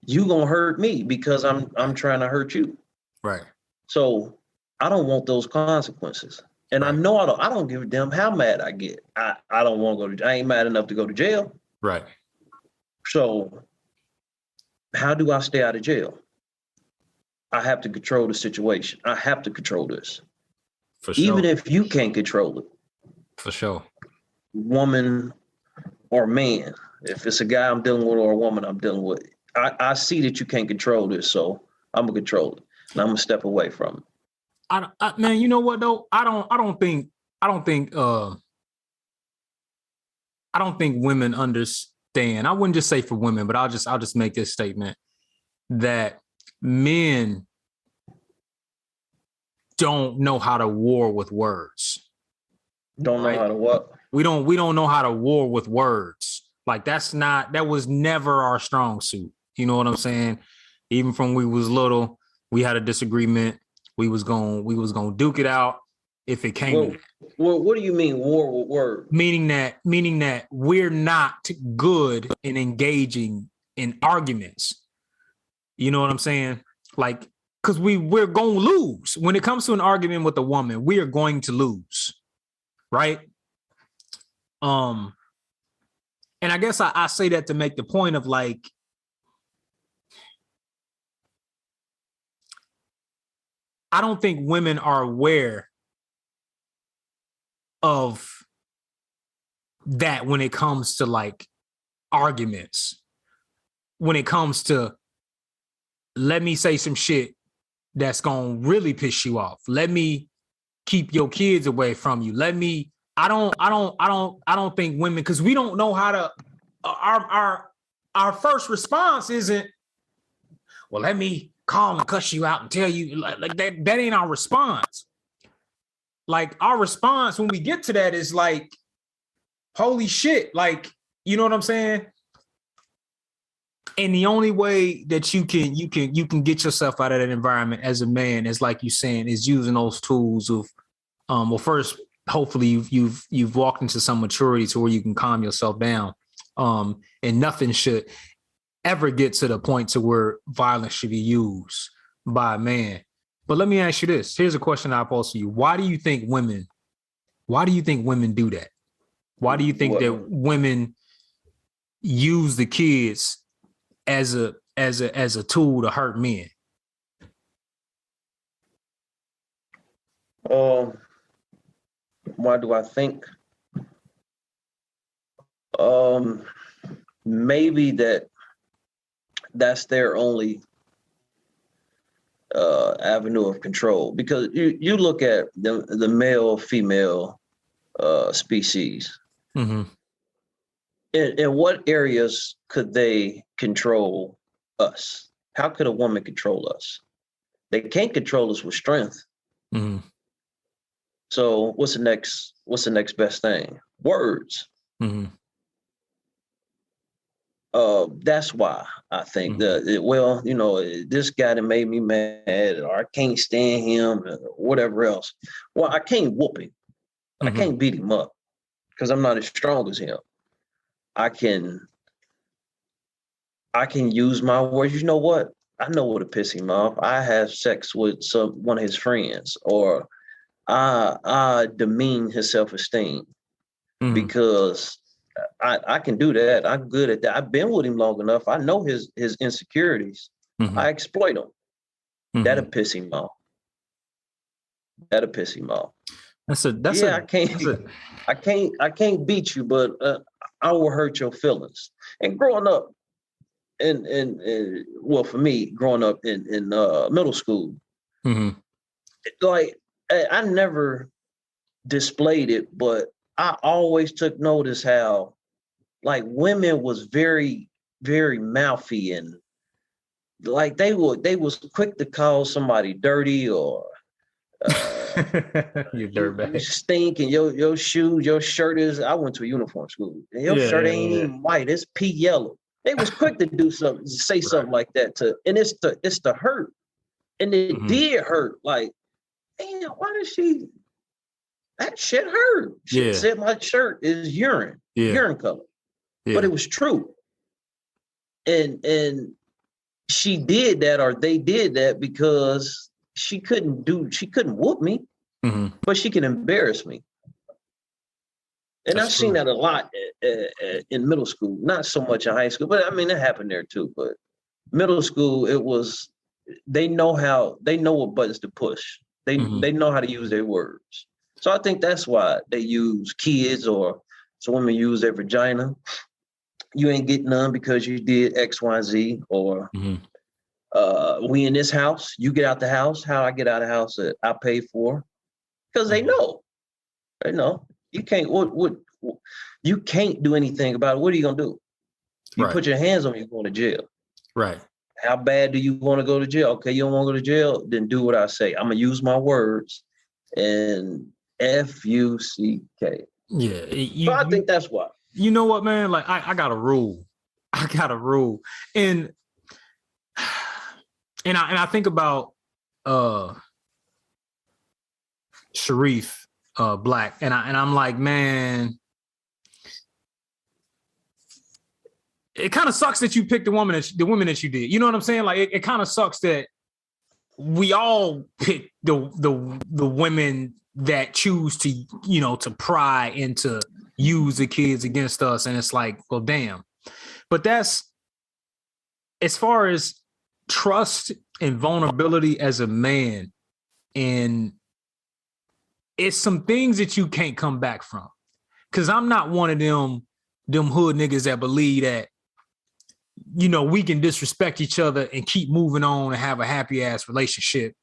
you gonna hurt me because I'm trying to hurt you. Right. So I don't want those consequences. And I Right. know I don't give a damn how mad I get. I don't want to go to I ain't mad enough to go to jail. Right. So how do I stay out of jail? I have to control the situation. I have to control this. For sure. Even if you can't control it, For sure. woman or man, if it's a guy I'm dealing with or a woman I'm dealing with, I see that you can't control this, so I'm gonna control it. And I'm gonna step away from it. Man, you know what though? I don't think women understand. I wouldn't just say for women, but I'll just make this statement that men don't know how to war with words. Don't know how to what? We don't know how to war with words. Like that was never our strong suit. You know what I'm saying? Even from we was little, we had a disagreement. We was gonna duke it out if it came to that. Well, what do you mean war with words? Meaning that we're not good in engaging in arguments. You know what I'm saying? Like, because we're going to lose. When it comes to an argument with a woman, we are going to lose. Right? And I guess I say that to make the point of like, I don't think women are aware of that when it comes to like arguments. When it comes to, let me say some shit that's going to really piss you off. Let me keep your kids away from you. I don't think women, because we don't know how to, our first response isn't, well, let me call and cuss you out and tell you like that ain't our response. Like our response when we get to that is like, holy shit, like, you know what I'm saying? And the only way that you can get yourself out of that environment as a man is like you saying, is using those tools of well, first, hopefully you've walked into some maturity to where you can calm yourself down. And nothing should ever get to the point to where violence should be used by a man. But let me ask you this. Here's a question I pose to you. Why do you think women do that? Why do you think that women use the kids as a tool to hurt men? Why do I think? Maybe that's their only avenue of control, because you look at the male female species. Mm-hmm. In what areas could they control us? How could a woman control us? They can't control us with strength. Mm-hmm. So what's the next best thing? Words. Mm-hmm. That's why I think this guy that made me mad, or I can't stand him, or whatever else. Well, I can't whoop him. I can't beat him up because I'm not as strong as him. I can use my words. You know what? I know what to piss him off. I have sex with one of his friends, or I demean his self-esteem because I can do that. I'm good at that. I've been with him long enough. I know his insecurities. I exploit them. That'll piss him off. I can't beat you, but I will hurt your feelings. And growing up, well, for me, growing up in middle school, like I never displayed it, but I always took notice how like women was very, very mouthy, and like they was quick to call somebody dirty, or you dirtbag. You stink, and your shoes, your shirt is. I went to a uniform school, and your shirt ain't even white; it's pea yellow. They was quick to do something, say something like that and it's the hurt, and it did hurt. Like, damn, why did she? That shit hurt. She said my shirt is urine color, but it was true. And she did that, or they did that because she couldn't whoop me, but she can embarrass me. And I've seen that a lot in middle school, not so much in high school, but I mean, it happened there too. But middle school, they know what buttons to push. They know how to use their words. So I think that's why they use kids, or some women use their vagina. You ain't getting none because you did X, Y, Z, or we in this house, you get out the house. How I get out of the house that I paid for? Because they know. You can't you can't do anything about it. What are you gonna do? You put your hands on me, you're going to jail. Right. How bad do you want to go to jail? Okay, you don't want to go to jail, then do what I say. I'm gonna use my words and F-U-C-K. Yeah. So I think that's why. You know what, man? Like I got a rule. And I think about Sharif Black, and I'm like, man, it kind of sucks that you picked the women that you did. You know what I'm saying? Like it kind of sucks that we all pick the women that choose to, to pry and to use the kids against us. And it's like, well, damn. But that's, as far as trust and vulnerability as a man, and it's some things that you can't come back from. Cause I'm not one of them hood niggas that believe that, we can disrespect each other and keep moving on and have a happy ass relationship.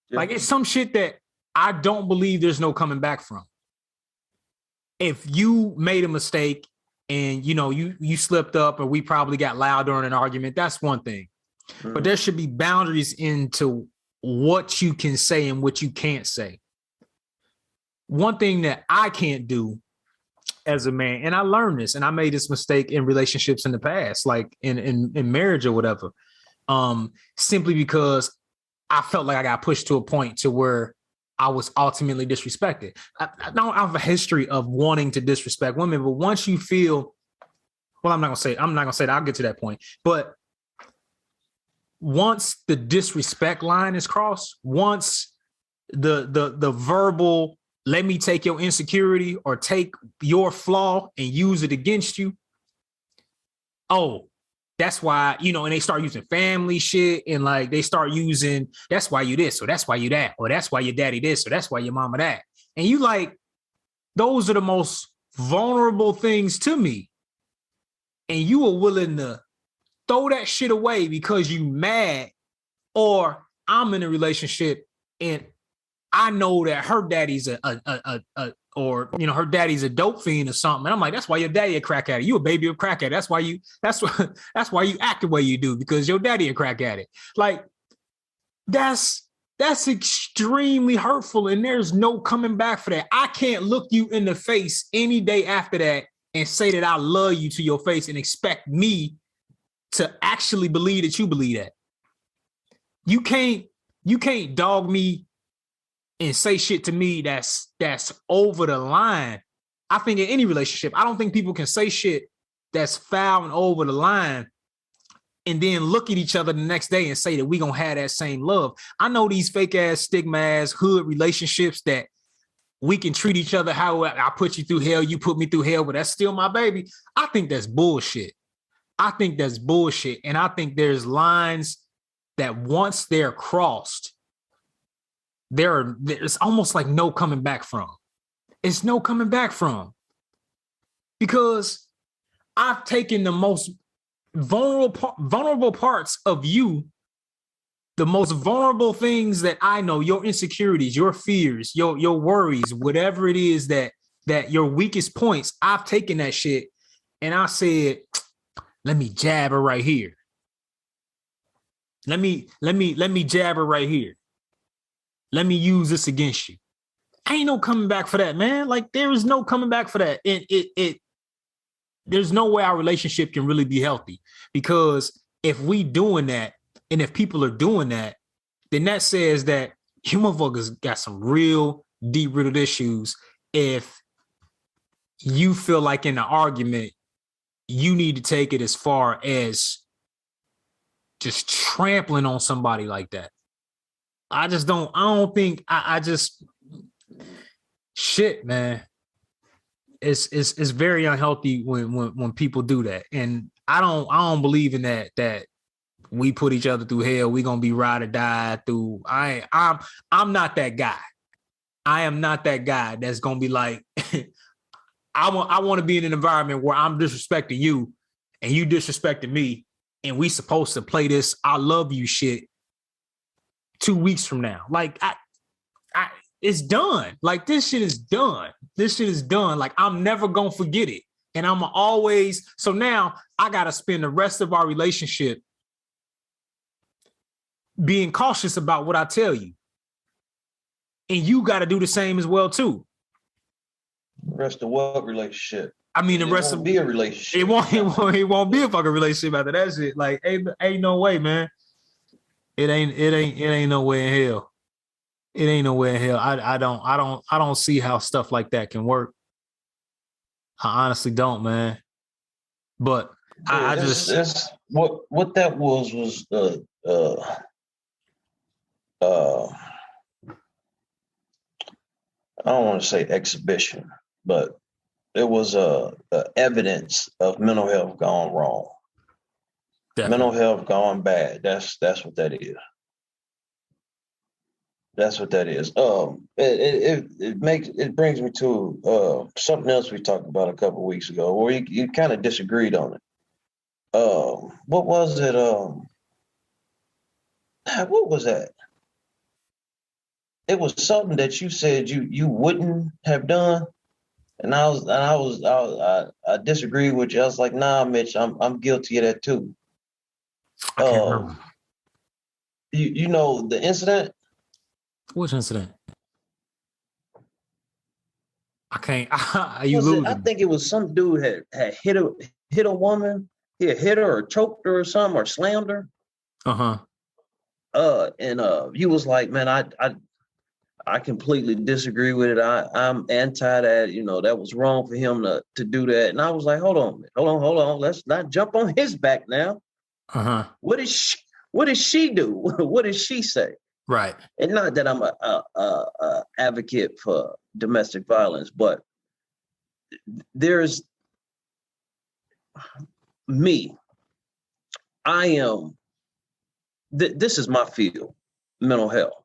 Yeah. Like it's some shit that I don't believe there's no coming back from. If you made a mistake and, you slipped up, or we probably got loud during an argument, that's one thing. Mm-hmm. But there should be boundaries into what you can say and what you can't say. One thing that I can't do as a man, and I learned this, and I made this mistake in relationships in the past, like in marriage or whatever, simply because I felt like I got pushed to a point to where I was ultimately disrespected. I don't have a history of wanting to disrespect women, but once you feel, well, I'm not gonna say that. I'll get to that point. But once the disrespect line is crossed, once the verbal, let me take your insecurity or take your flaw and use it against you. Oh, that's why, and they start using family shit, and like they start using, that's why you this, or that's why you that, or that's why your daddy this, or that's why your mama that. And you like, those are the most vulnerable things to me. And you are willing to throw that shit away because you mad, or I'm in a relationship and I know that her daddy's her daddy's a dope fiend or something. And I'm like, that's why your daddy a crack addict. You a baby of crack addict. That's why you act the way you do, because your daddy a crack addict. Like that's extremely hurtful. And there's no coming back for that. I can't look you in the face any day after that and say that I love you to your face and expect me to actually believe that you believe that. You can't dog me and say shit to me that's over the line. I think in any relationship, I don't think people can say shit that's foul and over the line and then look at each other the next day and say that we gonna have that same love. I know these fake ass stigma ass hood relationships that we can treat each other how I put you through hell, you put me through hell, but that's still my baby. I think that's bullshit. I think that's bullshit. And I think there's lines that once they're crossed, there's almost like no coming back from. It's no coming back from. Because I've taken the most vulnerable parts of you, the most vulnerable things that I know, your insecurities, your fears, your worries, whatever it is that your weakest points, I've taken that shit and I said, let me jab her right here. Let me jab her right here. Let me use this against you. Ain't no coming back for that, man. Like there is no coming back for that. There's no way our relationship can really be healthy, because if we doing that and if people are doing that, then that says that you motherfuckers got some real deep-rooted issues. If you feel like in the argument, you need to take it as far as just trampling on somebody like that. I don't think shit, man. It's very unhealthy when people do that. And I don't believe in that we put each other through hell. We gonna be ride or die through. I'm not that guy. I am not that guy that's gonna be like, I want to be in an environment where I'm disrespecting you and you disrespecting me, and we supposed to play this I love you shit 2 weeks from now. Like it's done. Like this shit is done. This shit is done. Like I'm never gonna forget it. And I'm always, so now I gotta spend the rest of our relationship being cautious about what I tell you. And you gotta do the same as well too. The rest of what relationship? I mean, the rest of be a relationship. It won't be a fucking relationship after that shit. Like ain't no way, man. It ain't no way in hell. It ain't no way in hell. I don't see how stuff like that can work. I honestly don't, man. But yeah, that's what that was I don't want to say exhibition, but it was evidence of mental health gone wrong. Definitely. Mental health gone bad. That's what that is. That's what that is. It brings me to something else we talked about a couple of weeks ago, where you kind of disagreed on it. What was it? What was that? It was something that you said you wouldn't have done, and I disagreed with you. I was like, nah, Mitch, I'm guilty of that too. I can't remember. You know the incident? Which incident? I can't. I think it was some dude had hit a woman. He had hit her or choked her or something, or slammed her. And you was like, man, I completely disagree with it. I'm anti that. You know, that was wrong for him to do that. And I was like, hold on. Let's not jump on his back now. What did she do? What did she say? Right. And not that I'm a advocate for domestic violence, but there's me. I am. This is my field, mental health.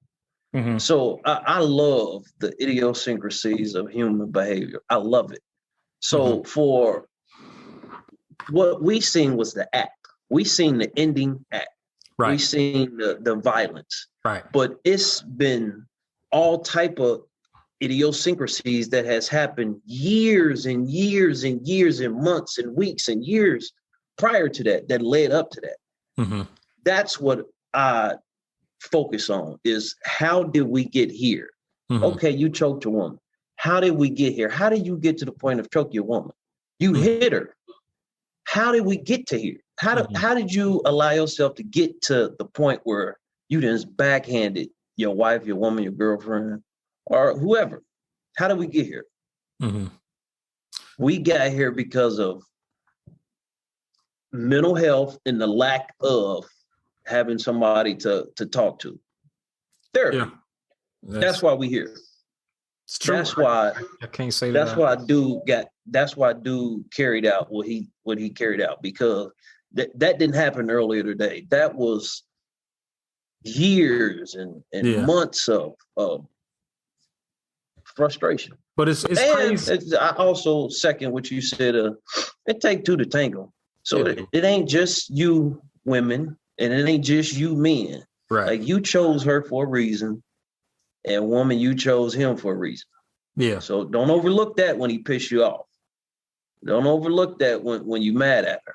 Mm-hmm. So I love the idiosyncrasies of human behavior. I love it. So for what we seen was the act. We seen the ending act. Right. We seen the violence. Right. But it's been all type of idiosyncrasies that has happened years and years and years and months and weeks and years prior to that led up to that. Mm-hmm. That's what I focus on, is how did we get here? Mm-hmm. Okay, you choked a woman. How did we get here? How did you get to the point of choking a woman? You hit her. How did we get to here? How did you allow yourself to get to the point where you just backhanded your wife, your woman, your girlfriend, or whoever? How did we get here? Mm-hmm. We got here because of mental health and the lack of having somebody to talk to. Therapy. Yeah. That's why we here. It's true. That's why I can't say that. That's why dude carried out what he carried out, because that didn't happen earlier today. That was years and months of frustration. But it's crazy. I also second what you said. It take two to tango. So it ain't just you women, and it ain't just you men. Right. Like, you chose her for a reason, and woman, you chose him for a reason. Yeah. So don't overlook that when he pissed you off. Don't overlook that when you mad at her,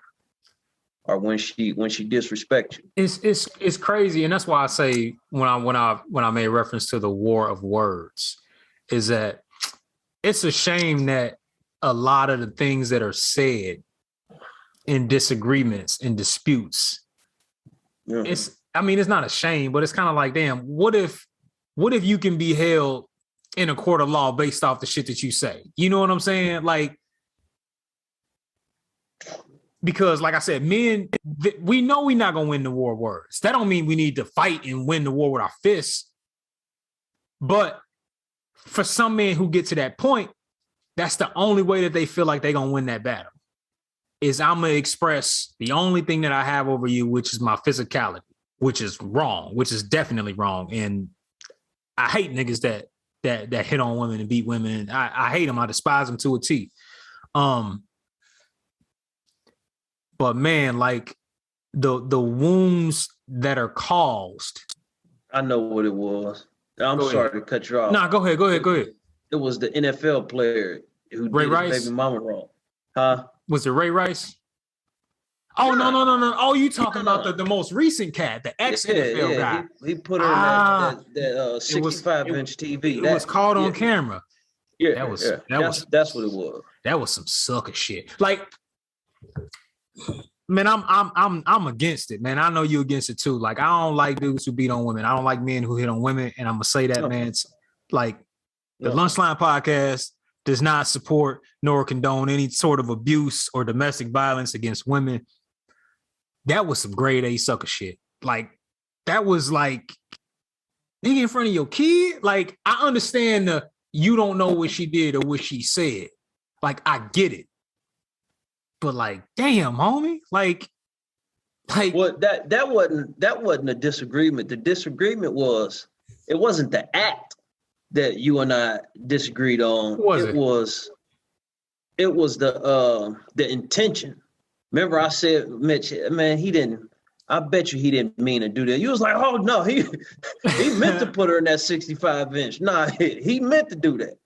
or when she disrespects you. It's crazy, and that's why I say when I made reference to the war of words, is that it's a shame that a lot of the things that are said in disagreements and disputes, it's not a shame, but it's kind of like, damn, what if you can be held in a court of law based off the shit that you say? You know what I'm saying? Like, because like I said, men, we know we're not going to win the war of words. That don't mean we need to fight and win the war with our fists. But for some men who get to that point, that's the only way that they feel like they're going to win that battle, is I'm going to express the only thing that I have over you, which is my physicality, which is wrong, which is definitely wrong. And I hate niggas that hit on women and beat women. I hate them. I despise them to a T. But man, like the wounds that are caused. I know what it was. I'm sorry to cut you off. Nah, go ahead. It was the NFL player who did his baby mama wrong. Huh? Was it Ray Rice? Oh, no. Oh, you talking about the most recent cat, the ex-NFL guy. He put her in that 65-inch TV. It was caught on camera. Yeah, that's what it was. That was some sucker shit. Like, man, I'm against it, man. I know you against it too. Like, I don't like dudes who beat on women. I don't like men who hit on women. And I'm gonna say that, man. It's like the Lunchline Podcast does not support nor condone any sort of abuse or domestic violence against women. That was some grade A sucker shit. Like, that was like, nigga, in front of your kid. Like, I understand you don't know what she did or what she said. Like, I get it. But like, damn, homie, like, well, that wasn't a disagreement. The disagreement was, it wasn't the act that you and I disagreed on. It was the intention. Remember, I said, Mitch, man, I bet you he didn't mean to do that. You was like, oh no, he meant to put her in that 65-inch. Nah, he meant to do that.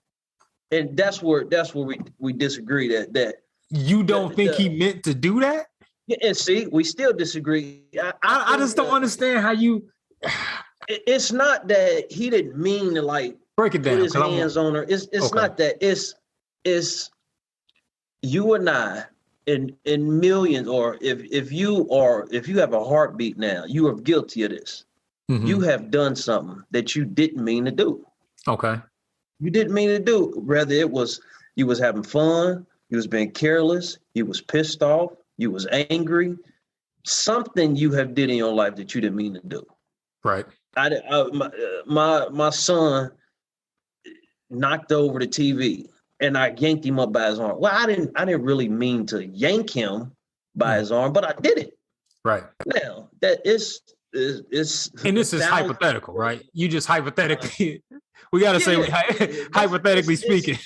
And that's where we disagree that. You don't think he meant to do that? Yeah, and see, we still disagree. I just don't understand how you. It's not that he didn't mean to, like, break it down. Put his hands on her. It's not that. It's you and I in millions, or if you have a heartbeat now, you are guilty of this. Mm-hmm. You have done something that you didn't mean to do. Okay. You didn't mean to do. Whether it was you was having fun. You was being careless. You was pissed off. You was angry. Something you have did in your life that you didn't mean to do. Right. My son knocked over the TV, and I yanked him up by his arm. Well, I didn't really mean to yank him by his arm, but I did it. Right. Now that is and this is hypothetical, right? You just hypothetically. We gotta say, hypothetically speaking.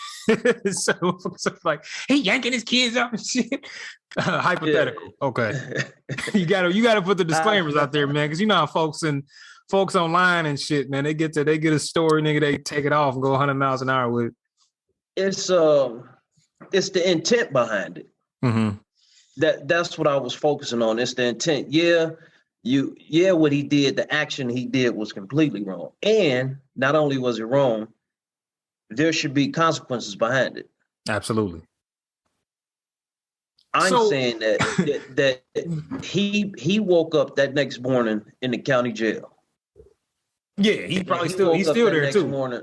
so like, he yanking his kids up and shit. Hypothetical. Yeah. Okay. you gotta put the disclaimers out there, man, because you know how folks online and shit, man. They get a story, nigga. They take it off and go 100 miles an hour with it. It's the intent behind it. Mm-hmm. That's what I was focusing on. It's the intent. What he did, the action he did was completely wrong. And not only was it wrong, there should be consequences behind it. Absolutely. I'm So saying that he woke up that next morning in the county jail. yeah, he And probably he still woke he's up still that there next too. morning.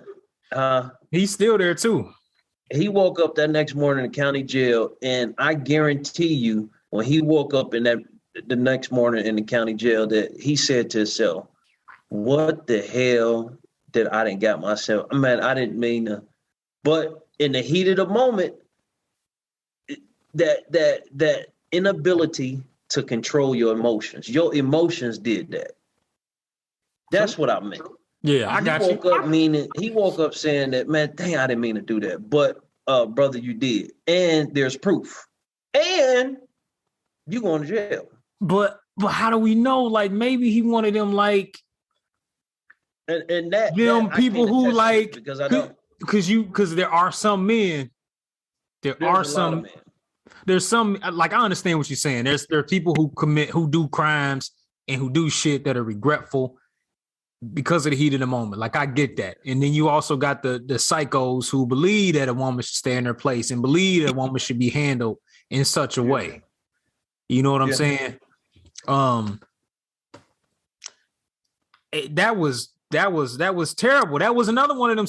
He's still there too. He woke up that next morning in the county jail, and I guarantee you, when he woke up in the next morning in the county jail, that he said to himself, "What the hell did I didn't got myself? Man, I didn't mean to." But in the heat of the moment, that inability to control your emotions did that. That's what I meant. Yeah, I got you. He woke up saying that, man, dang, I didn't mean to do that. But brother, you did. And there's proof. And you going to jail. But how do we know? Like maybe he wanted them like And that them I people can't who attest to like because I don't. because there are some men. There's a lot of men. There's some like I understand what you're saying. There are people who do crimes and who do shit that are regretful because of the heat of the moment. Like I get that. And then you also got the psychos who believe that a woman should stay in her place and believe that a woman should be handled in such a way. You know what I'm saying? That was terrible. That was another one of them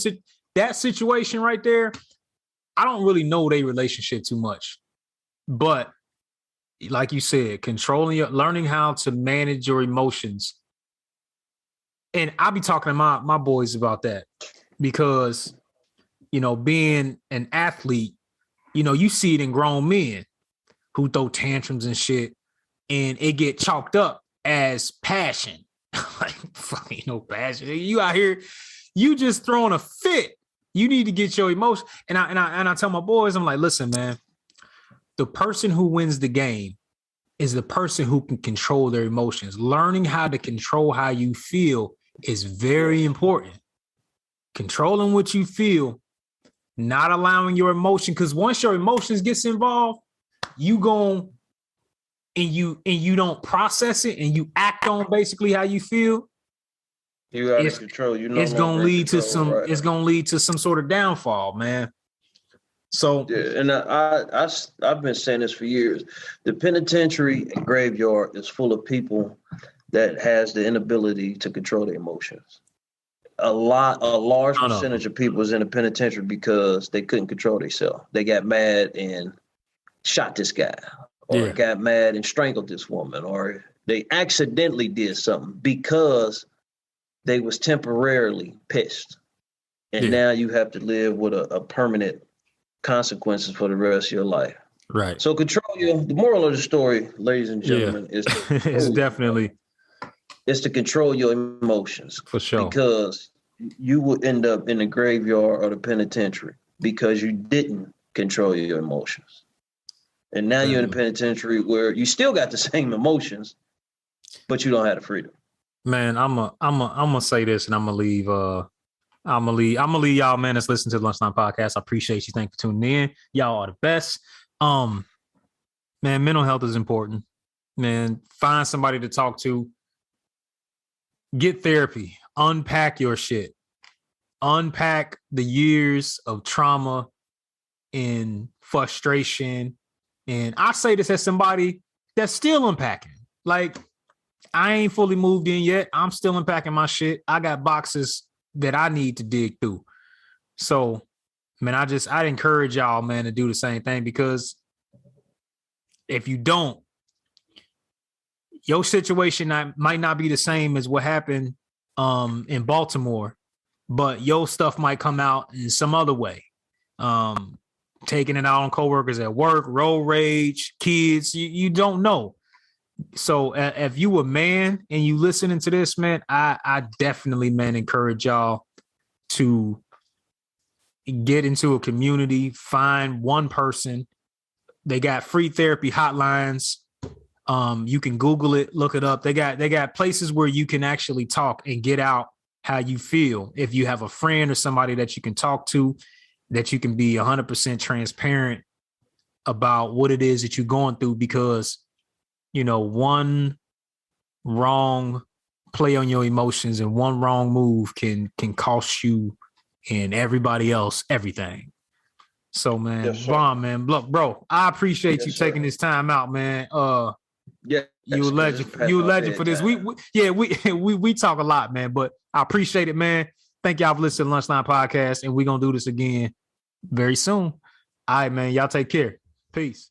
that situation right there. I don't really know their relationship too much. But like you said, learning how to manage your emotions. And I'll be talking to my boys about that because, being an athlete, you see it in grown men who throw tantrums and shit and it get chalked up as passion. Like, fucking no passion. You out here, you just throwing a fit. You need to get your emotion. And I tell my boys, I'm like, listen, man, the person who wins the game is the person who can control their emotions. Learning how to control how you feel is very important. Controlling what you feel, not allowing your emotion, because once your emotions gets involved, you go and you don't process it and you act on basically how you feel. You out of control. It's gonna lead to some sort of downfall, man. So yeah, and I've been saying this for years. The penitentiary and graveyard is full of people that has the inability to control their emotions. A large percentage of people was in the penitentiary because they couldn't control themselves. They got mad and shot this guy, or got mad and strangled this woman, or they accidentally did something because they was temporarily pissed. And now you have to live with a permanent consequences for the rest of your life. Right. So the moral of the story, ladies and gentlemen, is it's definitely is to control your emotions. For sure. Because you will end up in the graveyard or the penitentiary because you didn't control your emotions. And now you're in a penitentiary where you still got the same emotions, but you don't have the freedom. Man, I'm gonna say this and I'm gonna leave y'all, man, that's listening to the Lunchtime Podcast. I appreciate you. Thank you for tuning in. Y'all are the best. Man, mental health is important. Man, find somebody to talk to. Get therapy. Unpack your shit. Unpack the years of trauma and frustration. And I say this as somebody that's still unpacking. Like, I ain't fully moved in yet. I'm still unpacking my shit. I got boxes that I need to dig through. So, man, I'd encourage y'all, man, to do the same thing, because if you don't, your situation might not be the same as what happened in Baltimore, but your stuff might come out in some other way. Taking it out on coworkers at work, road rage, kids, you don't know. So if you a man and you listening to this, man, I definitely, man, encourage y'all to get into a community, find one person. They got free therapy hotlines. You can Google it, look it up. They got places where you can actually talk and get out how you feel. If you have a friend or somebody that you can talk to, that you can be 100% transparent about what it is that you're going through, because one wrong play on your emotions and one wrong move can cost you and everybody else everything. So, man, Yes, sir. Vaughn, man, look, bro, I appreciate Yes, you sir. taking this time out, man. Yeah, You a legend. You a legend for this. We talk a lot, man, but I appreciate it, man. Thank y'all for listening to Lunchtime Podcast, and we're gonna do this again very soon. All right, man. Y'all take care. Peace.